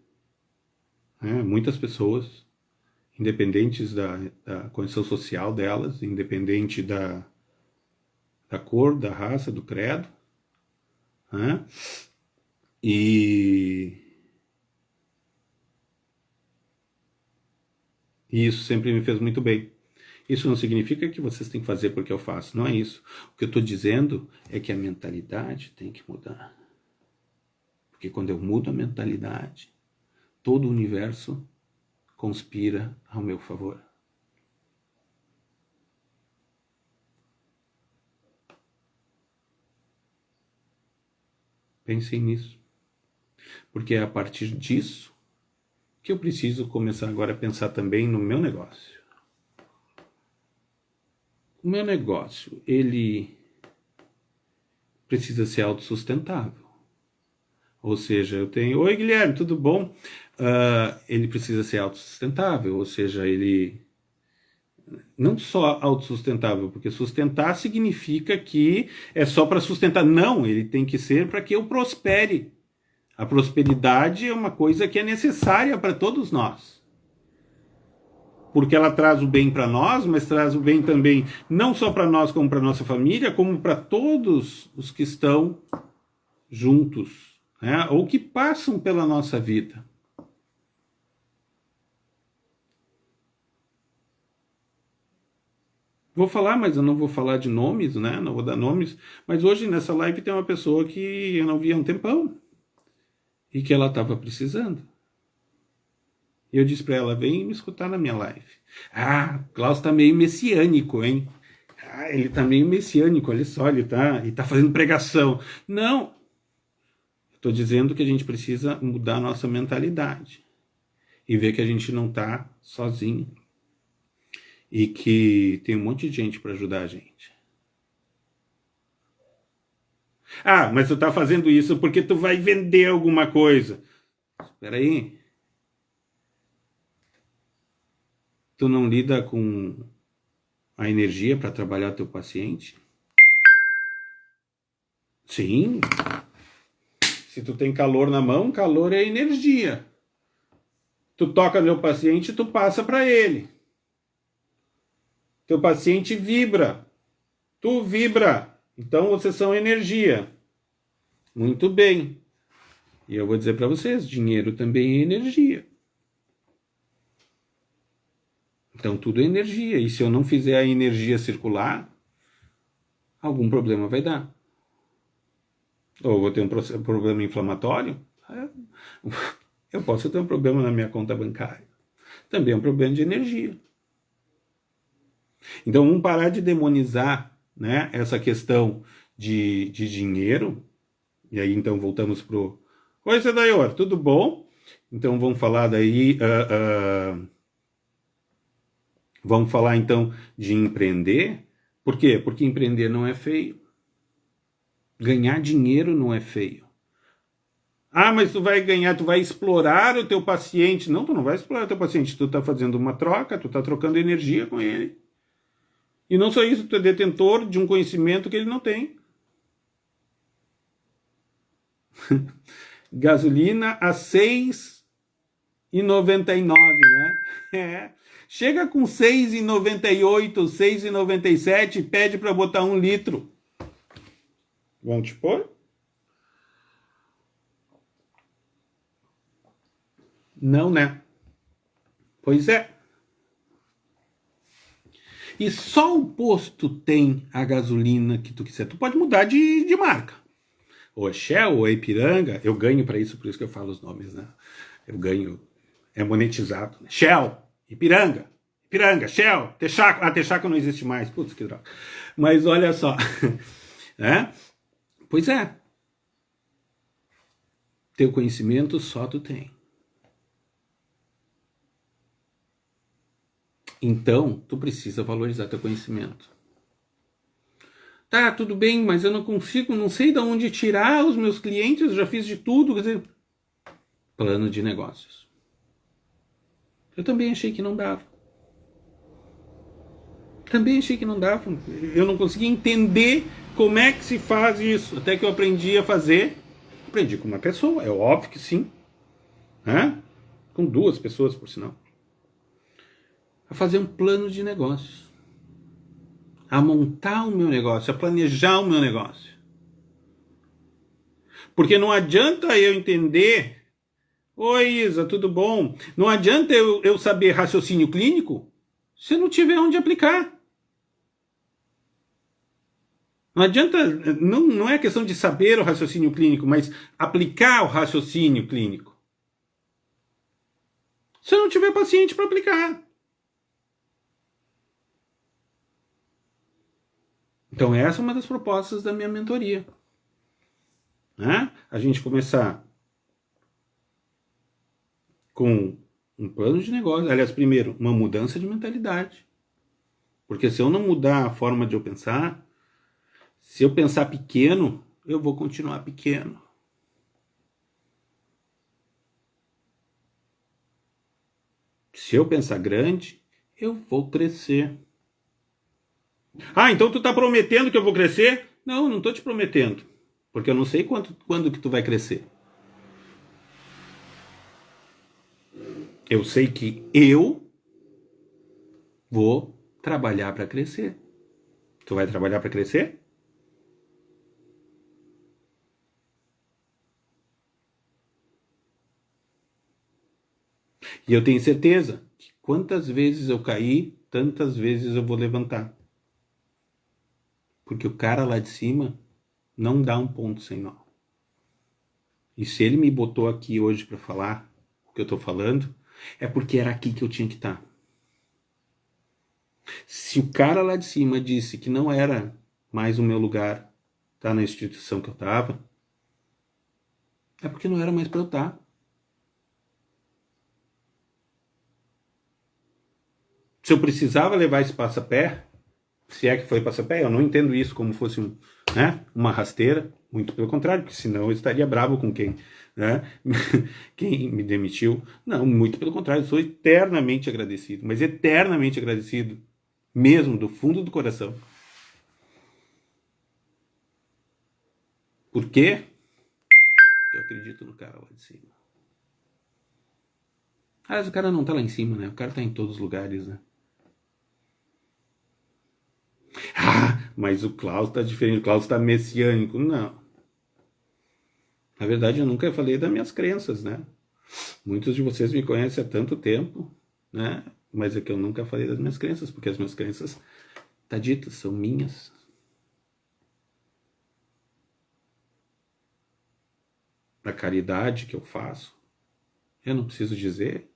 Speaker 1: né, muitas pessoas, independentes da condição social delas, independente da cor, da raça, do credo, né? E isso sempre me fez muito bem. Isso não significa que vocês têm que fazer porque eu faço, não é isso. O que eu estou dizendo é que a mentalidade tem que mudar. Porque quando eu mudo a mentalidade, todo o universo conspira ao meu favor. Pensem nisso. Porque é a partir disso que eu preciso começar agora a pensar também no meu negócio. O meu negócio, ele precisa ser autossustentável. Ou seja, eu tenho... Oi, Guilherme, tudo bom? Ele precisa ser autossustentável, ou seja, ele... Não só autossustentável, porque sustentar significa que é só para sustentar. Não, ele tem que ser para que eu prospere. A prosperidade é uma coisa que é necessária para todos nós. Porque ela traz o bem para nós, mas traz o bem também não só para nós, como para nossa família, como para todos os que estão juntos, né? Ou que passam pela nossa vida. Vou falar, mas eu não vou falar de nomes, né? Não vou dar nomes. Mas hoje nessa live tem uma pessoa que eu não via há um tempão e que ela estava precisando. E eu disse para ela, vem me escutar na minha live. Ah, o Klaus tá meio messiânico, hein? Ah, ele tá meio messiânico, olha só, ele tá fazendo pregação. Não, estou dizendo que a gente precisa mudar a nossa mentalidade e ver que a gente não tá sozinho e que tem um monte de gente para ajudar a gente. Ah, mas tu tá fazendo isso porque tu vai vender alguma coisa. Espera aí. Tu não lida com a energia para trabalhar teu paciente? Sim. Se tu tem calor na mão, calor é energia. Tu toca no paciente, tu passa para ele. Teu paciente vibra. Tu vibra. Então vocês são energia. Muito bem. E eu vou dizer para vocês, dinheiro também é energia. Então tudo é energia. E se eu não fizer a energia circular, algum problema vai dar. Ou vou ter um problema inflamatório. Eu posso ter um problema na minha conta bancária. Também é um problema de energia. Então vamos parar de demonizar, né, essa questão de dinheiro. E aí então voltamos pro... Oi, Sedaior, tudo bom? Então vamos falar daí... Vamos falar então de empreender. Por quê? Porque empreender não é feio. Ganhar dinheiro não é feio. Ah, mas tu vai ganhar, tu vai explorar o teu paciente. Não, tu não vai explorar o teu paciente. Tu está fazendo uma troca, tu está trocando energia com ele. E não só isso, tu é detentor de um conhecimento que ele não tem. Gasolina a R$ 6,99, né? É. Chega com R$ 6,98, R$ 6,97 e pede para botar 1 litro. Vamos te pôr? Não, né? Pois é. E só o posto tem a gasolina que tu quiser. Tu pode mudar de marca. Ou é Shell, ou é Ipiranga. Eu ganho para isso, por isso que eu falo os nomes, né? Eu ganho, é monetizado. Shell, Ipiranga, Shell, Texaco. Ah, Texaco não existe mais. Putz, que droga. Mas olha só. É? Pois é. Teu conhecimento só tu tem. Então, tu precisa valorizar teu conhecimento. Tá, tudo bem, mas eu não consigo, não sei de onde tirar os meus clientes, eu já fiz de tudo. Quer dizer, plano de negócios. Eu também achei que não dava. Eu não conseguia entender como é que se faz isso. Até que eu aprendi a fazer. Aprendi com uma pessoa, é óbvio que sim, né? Com 2 pessoas, por sinal. A fazer um plano de negócios. A montar o meu negócio, a planejar o meu negócio. Porque não adianta eu entender... Oi, Isa, tudo bom? Não adianta eu saber raciocínio clínico se eu não tiver onde aplicar. Não adianta, não é questão de saber o raciocínio clínico, mas aplicar o raciocínio clínico. Se eu não tiver paciente para aplicar. Então essa é uma das propostas da minha mentoria. Né? A gente começar com um plano de negócio. Aliás, primeiro, uma mudança de mentalidade. Porque se eu não mudar a forma de eu pensar, se eu pensar pequeno, eu vou continuar pequeno. Se eu pensar grande, eu vou crescer. Ah, então tu tá prometendo que eu vou crescer? Não, não tô te prometendo. Porque eu não sei quando que tu vai crescer. Eu sei que eu vou trabalhar para crescer. Tu vai trabalhar para crescer? E eu tenho certeza que quantas vezes eu caí, tantas vezes eu vou levantar. Porque o cara lá de cima não dá um ponto sem nó. E se ele me botou aqui hoje para falar o que eu tô falando, é porque era aqui que eu tinha que estar. Se o cara lá de cima disse que não era mais o meu lugar estar na instituição que eu estava, é porque não era mais para eu estar. Se eu precisava levar esse passapé, se é que foi passapé, eu não entendo isso como fosse uma rasteira, muito pelo contrário, porque senão eu estaria bravo com quem, né, quem me demitiu. Não, muito pelo contrário, eu sou eternamente agradecido, mas eternamente agradecido, mesmo do fundo do coração. Por quê? Porque eu acredito no cara lá de cima. Aliás, o cara não tá lá em cima, né? O cara tá em todos os lugares, né? Ah, mas o Klaus tá diferente, o Klaus tá messiânico. Não. Na verdade, eu nunca falei das minhas crenças, né? Muitos de vocês me conhecem há tanto tempo, né? Mas é que eu nunca falei das minhas crenças, porque as minhas crenças, tá dito, são minhas. A caridade que eu faço, eu não preciso dizer.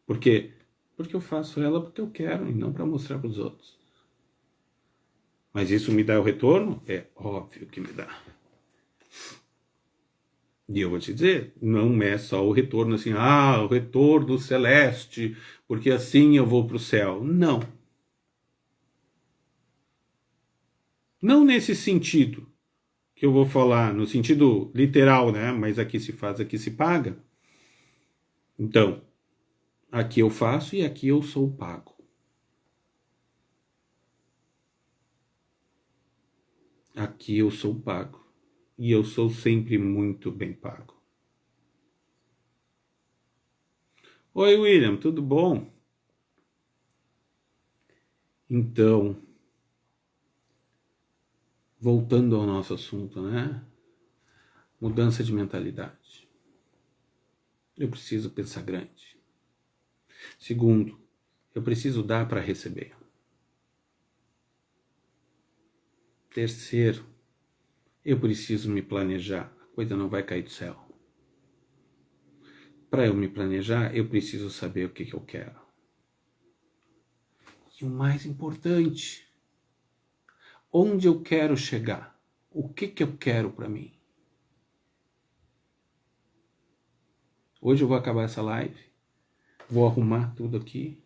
Speaker 1: Por quê? Porque eu faço ela porque eu quero e não para mostrar para os outros. Mas isso me dá o retorno? É óbvio que me dá. E eu vou te dizer, não é só o retorno assim, o retorno celeste, porque assim eu vou para o céu. Não. Não nesse sentido que eu vou falar, no sentido literal, né? Mas aqui se faz, aqui se paga. Então, aqui eu faço e aqui eu sou pago. Aqui eu sou pago. E eu sou sempre muito bem pago. Oi, William, tudo bom? Então, voltando ao nosso assunto, né? Mudança de mentalidade. Eu preciso pensar grande. Segundo, eu preciso dar para receber. Terceiro, eu preciso me planejar. A coisa não vai cair do céu. Para eu me planejar, eu preciso saber o que eu quero. E o mais importante, onde eu quero chegar? O que eu quero para mim? Hoje eu vou acabar essa live, vou arrumar tudo aqui,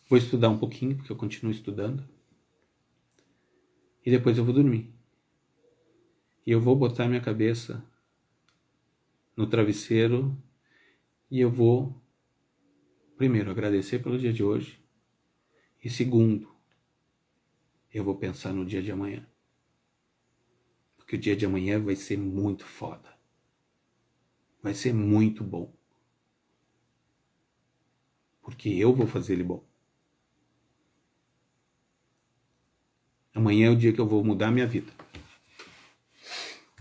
Speaker 1: vou estudar um pouquinho, porque eu continuo estudando, e depois eu vou dormir. E eu vou botar minha cabeça no travesseiro e eu vou, primeiro, agradecer pelo dia de hoje, e segundo, eu vou pensar no dia de amanhã. Porque o dia de amanhã vai ser muito foda. vai ser muito bom. Porque eu vou fazer ele bom. Amanhã é o dia que eu vou mudar a minha vida.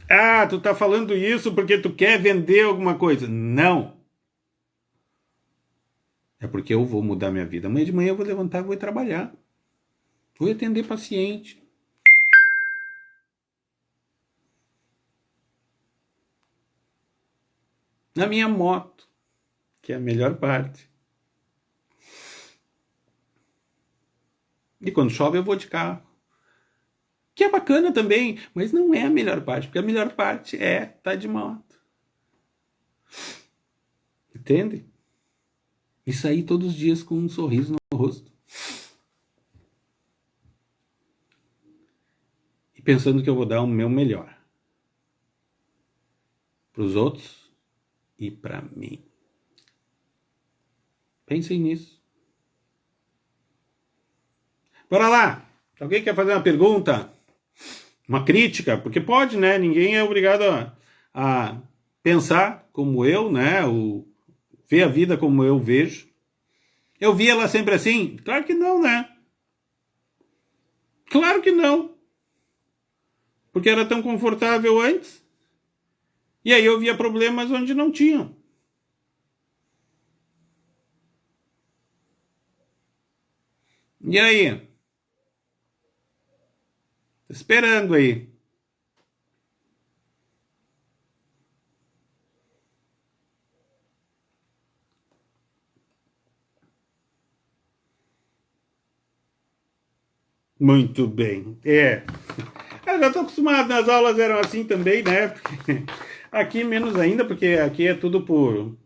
Speaker 1: Ah, tu tá falando isso porque tu quer vender alguma coisa. Não. É porque eu vou mudar minha vida. Amanhã de manhã eu vou levantar e vou trabalhar. Vou atender paciente. Na minha moto, que é a melhor parte. E quando chove eu vou de carro. Que é bacana também, mas não é a melhor parte, porque a melhor parte é estar de moto. Entende? E sair todos os dias com um sorriso no rosto. E pensando que eu vou dar o meu melhor. Para os outros e para mim. Pensem nisso. Bora lá! Alguém quer fazer uma pergunta? Uma crítica? Porque pode, né? Ninguém é obrigado a pensar como eu, né? Ver a vida como eu vejo. Eu vi ela sempre assim? Claro que não, né? Claro que não. Porque era tão confortável antes. E aí eu via problemas onde não tinham. E aí? Tô esperando aí. Muito bem. Eu já estou acostumado, nas aulas eram assim também, né? Aqui menos ainda, porque aqui é tudo por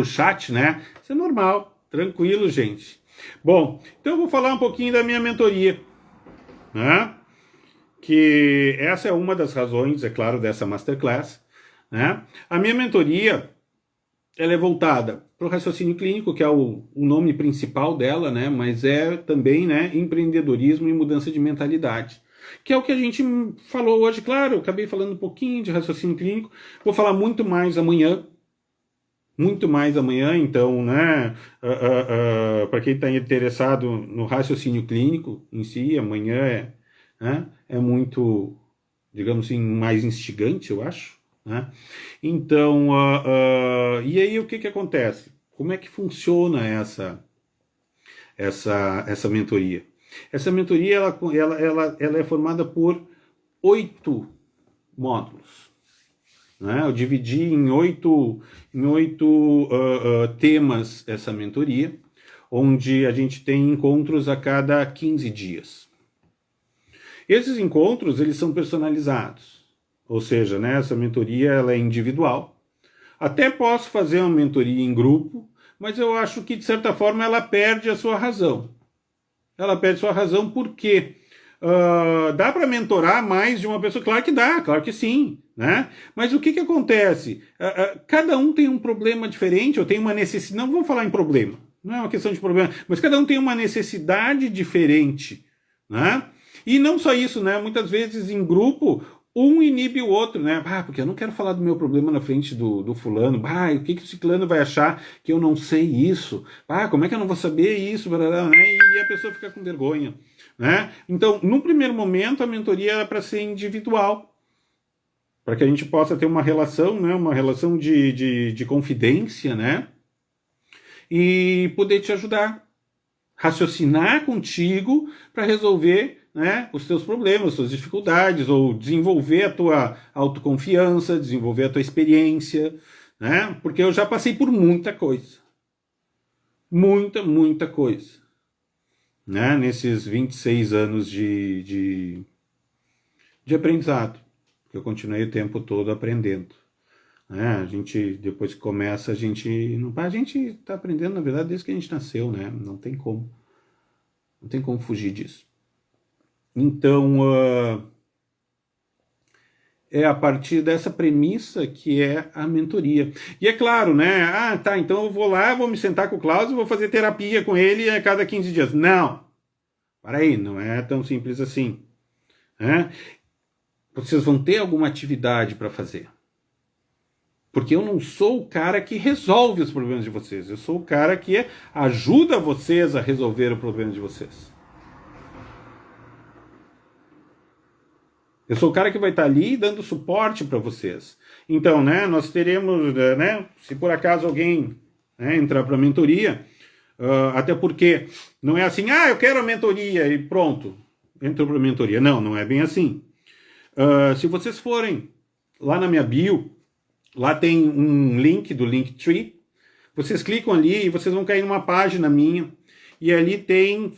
Speaker 1: chat, né? Isso é normal, tranquilo, gente. Bom, então eu vou falar um pouquinho da minha mentoria, né? Que essa é uma das razões, é claro, dessa masterclass, né? A minha mentoria, ela é voltada para o raciocínio clínico, que é o nome principal dela, né? Mas é também, né, empreendedorismo e mudança de mentalidade, que é o que a gente falou hoje. Claro, eu acabei falando um pouquinho de raciocínio clínico, vou falar muito mais amanhã, então, né, para quem está interessado no raciocínio clínico em si, amanhã é muito, digamos assim, mais instigante, eu acho, né? Então, e aí o que acontece? Como é que funciona essa mentoria? Essa mentoria ela é formada por 8 módulos, né? Eu dividi em oito temas essa mentoria, onde a gente tem encontros a cada 15 dias. Esses encontros, eles são personalizados, ou seja, né, essa mentoria ela é individual. Até posso fazer uma mentoria em grupo, mas eu acho que, de certa forma, ela perde a sua razão. Ela perde a sua razão porque dá para mentorar mais de uma pessoa? Claro que dá, claro que sim, né? Mas o que acontece? Cada um tem um problema diferente, ou tem uma necessidade. Não vou falar em problema, não é uma questão de problema, mas cada um tem uma necessidade diferente, né? E não só isso, né? Muitas vezes em grupo, um inibe o outro, né? Porque eu não quero falar do meu problema na frente do fulano. O que o ciclano vai achar que eu não sei isso? Como é que eu não vou saber isso? Né? E a pessoa fica com vergonha, né? Então, no primeiro momento, a mentoria era para ser individual, para que a gente possa ter uma relação, né? Uma relação de confidência, né? E poder te ajudar, raciocinar contigo para resolver, né, os teus problemas, as tuas dificuldades, ou desenvolver a tua autoconfiança, desenvolver a tua experiência, né? Porque eu já passei por muita coisa. Muita coisa. Né? Nesses 26 anos de aprendizado. Eu continuei o tempo todo aprendendo. Né? A gente, depois que começa, a gente está aprendendo, na verdade, desde que a gente nasceu, né? Não tem como. Não tem como fugir disso. Então, é a partir dessa premissa que é a mentoria. E é claro, né? Então eu vou lá, vou me sentar com o Klaus e vou fazer terapia com ele a cada 15 dias. Não! Para aí, não é tão simples assim. Né? vocês vão ter alguma atividade para fazer. Porque eu não sou o cara que resolve os problemas de vocês. Eu sou o cara que ajuda vocês a resolver o problema de vocês. Eu sou o cara que vai estar ali dando suporte para vocês. Então, né, nós teremos, né, se por acaso alguém, né, entrar para a mentoria, até porque não é assim, eu quero a mentoria e pronto, entrou para a mentoria. Não, não é bem assim. Se vocês forem lá na minha bio, lá tem um link do Linktree, vocês clicam ali e vocês vão cair numa página minha, e ali tem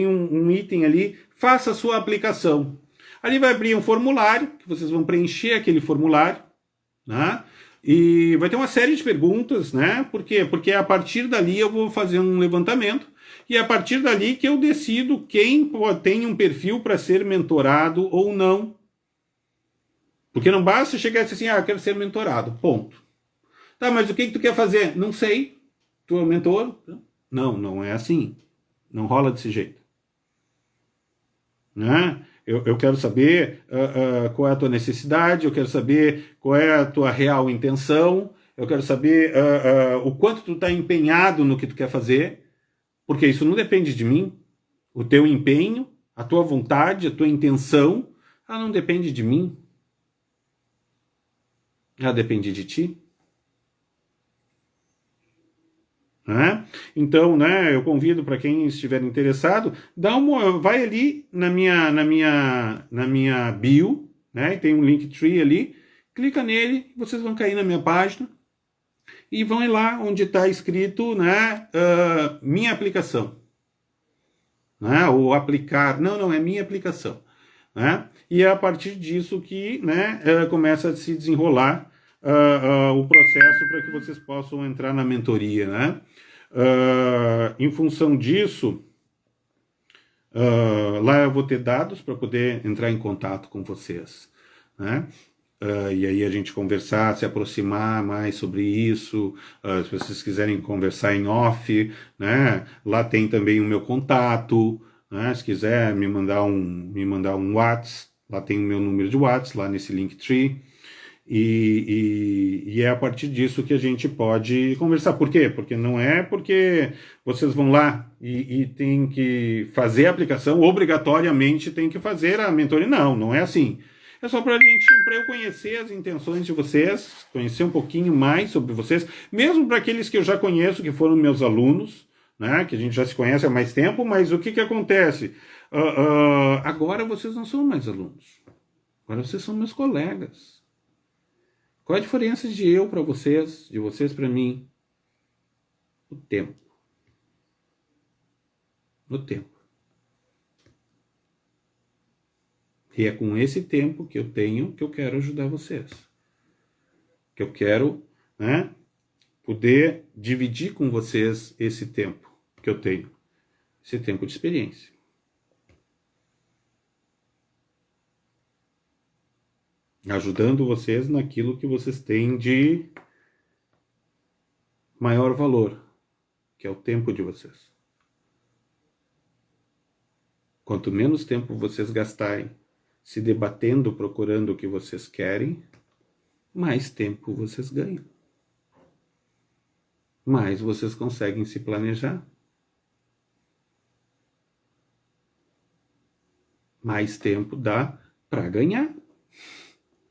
Speaker 1: um item ali, faça a sua aplicação. Ali vai abrir um formulário, que vocês vão preencher aquele formulário, né? E vai ter uma série de perguntas, né? Por quê? Porque a partir dali eu vou fazer um levantamento, e é a partir dali que eu decido quem tem um perfil para ser mentorado ou não. Porque não basta chegar e dizer assim, eu quero ser mentorado, ponto. Tá, mas o que tu quer fazer? Não sei. Tu é o mentor? Não, não é assim. Não rola desse jeito. Né? Eu quero saber qual é a tua necessidade, eu quero saber qual é a tua real intenção, eu quero saber o quanto tu está empenhado no que tu quer fazer, porque isso não depende de mim. O teu empenho, a tua vontade, a tua intenção, ela não depende de mim. Ela depende de ti. Né? Então, né, eu convido para quem estiver interessado, vai ali na minha bio, né, tem um Linktree ali, clica nele, vocês vão cair na minha página e vão ir lá onde está escrito, né, minha aplicação, né, ou aplicar, não, é minha aplicação, né, e é a partir disso que, né, começa a se desenrolar o processo para que vocês possam entrar na mentoria, né? Em função disso, lá eu vou ter dados para poder entrar em contato com vocês, né? E aí a gente conversar, se aproximar mais sobre isso, se vocês quiserem conversar em off, né? Lá tem também o meu contato, né? Se quiser me mandar um WhatsApp, lá tem o meu número de WhatsApp, lá nesse Linktree. E é a partir disso que a gente pode conversar. Por quê? Porque não é porque vocês vão lá e tem que fazer a aplicação, obrigatoriamente tem que fazer a mentoria. Não, não é assim. É só para eu conhecer as intenções de vocês, conhecer um pouquinho mais sobre vocês, mesmo para aqueles que eu já conheço, que foram meus alunos, né, que a gente já se conhece há mais tempo, mas o que acontece? Agora vocês não são mais alunos. Agora vocês são meus colegas. Qual a diferença de eu para vocês, de vocês para mim? O tempo. O tempo. E é com esse tempo que eu tenho que eu quero ajudar vocês. Que eu quero, né, poder dividir com vocês esse tempo que eu tenho. Esse tempo de experiência. Ajudando vocês naquilo que vocês têm de maior valor, que é o tempo de vocês. Quanto menos tempo vocês gastarem se debatendo, procurando o que vocês querem, mais tempo vocês ganham. Mais vocês conseguem se planejar. Mais tempo dá para ganhar.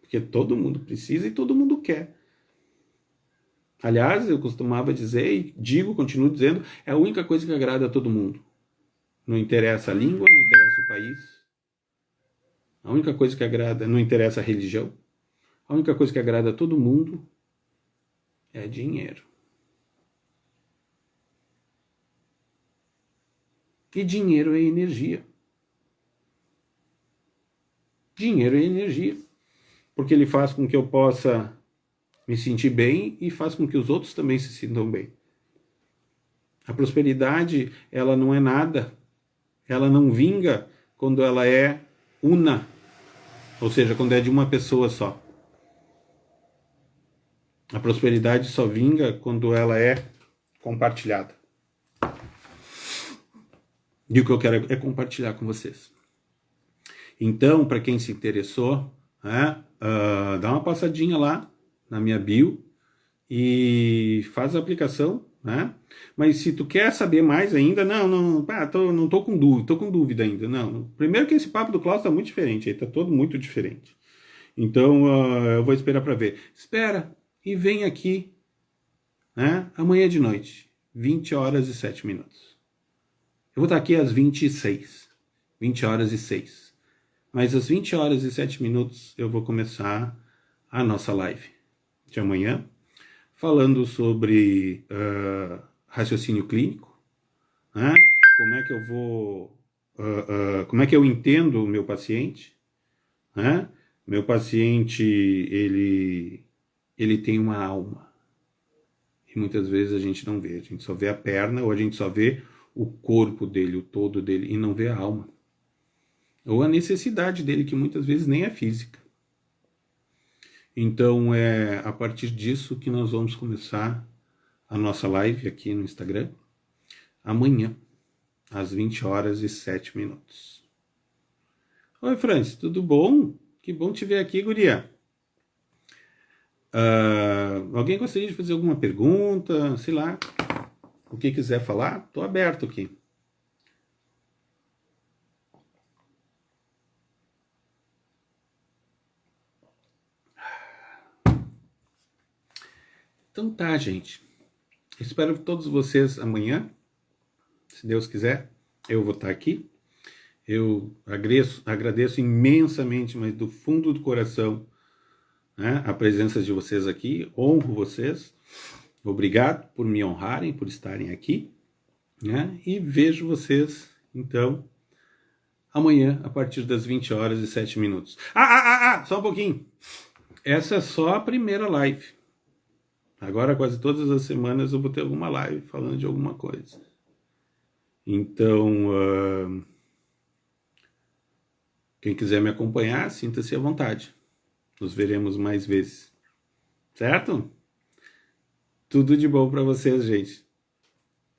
Speaker 1: Porque todo mundo precisa e todo mundo quer. Aliás, eu costumava dizer, e continuo dizendo, é a única coisa que agrada a todo mundo. Não interessa a língua, não interessa o país. A única coisa que agrada, não interessa a religião. A única coisa que agrada a todo mundo é dinheiro. E dinheiro é energia. Dinheiro é energia. Porque ele faz com que eu possa me sentir bem e faz com que os outros também se sintam bem. A prosperidade, ela não é nada. Ela não vinga quando ela é una. Ou seja, quando é de uma pessoa só. A prosperidade só vinga quando ela é compartilhada. E o que eu quero é compartilhar com vocês. Então, para quem se interessou, né, dá uma passadinha lá na minha bio e faz a aplicação, né? Mas se tu quer saber mais ainda, não tô com dúvida ainda, não. Primeiro que esse papo do Klaus tá muito diferente, aí tá todo muito diferente. Então, eu vou esperar para ver. Espera e vem aqui, né? Amanhã de noite, 20 horas e 7 minutos. Eu vou estar aqui às 26, 20 horas e 6. Mas às 20 horas e 7 minutos eu vou começar a nossa live de amanhã, falando sobre raciocínio clínico, né? Como é que eu vou, como é que eu entendo o meu paciente, né? Meu paciente, ele tem uma alma. E muitas vezes a gente não vê, a gente só vê a perna ou a gente só vê o corpo dele, o todo dele, e não vê a alma. Ou a necessidade dele, que muitas vezes nem é física. Então é a partir disso que nós vamos começar a nossa live aqui no Instagram, amanhã, às 20 horas e 7 minutos. Oi, Francis, tudo bom? Que bom te ver aqui, guria. Alguém gostaria de fazer alguma pergunta? Sei lá, o que quiser falar, estou aberto aqui. Então tá, gente. Espero todos vocês amanhã. Se Deus quiser, eu vou estar aqui. Eu agradeço imensamente, mas do fundo do coração, né, a presença de vocês aqui. Honro vocês. Obrigado por me honrarem, por estarem aqui. Né? E vejo vocês, então, amanhã, a partir das 20 horas e 7 minutos. Só um pouquinho. Essa é só a primeira live. Agora, quase todas as semanas, eu vou ter alguma live falando de alguma coisa. Então, quem quiser me acompanhar, sinta-se à vontade. Nos veremos mais vezes. Certo? Tudo de bom para vocês, gente.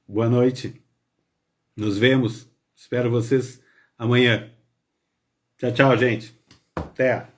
Speaker 1: Boa noite. Nos vemos. Espero vocês amanhã. Tchau, tchau, gente. Até.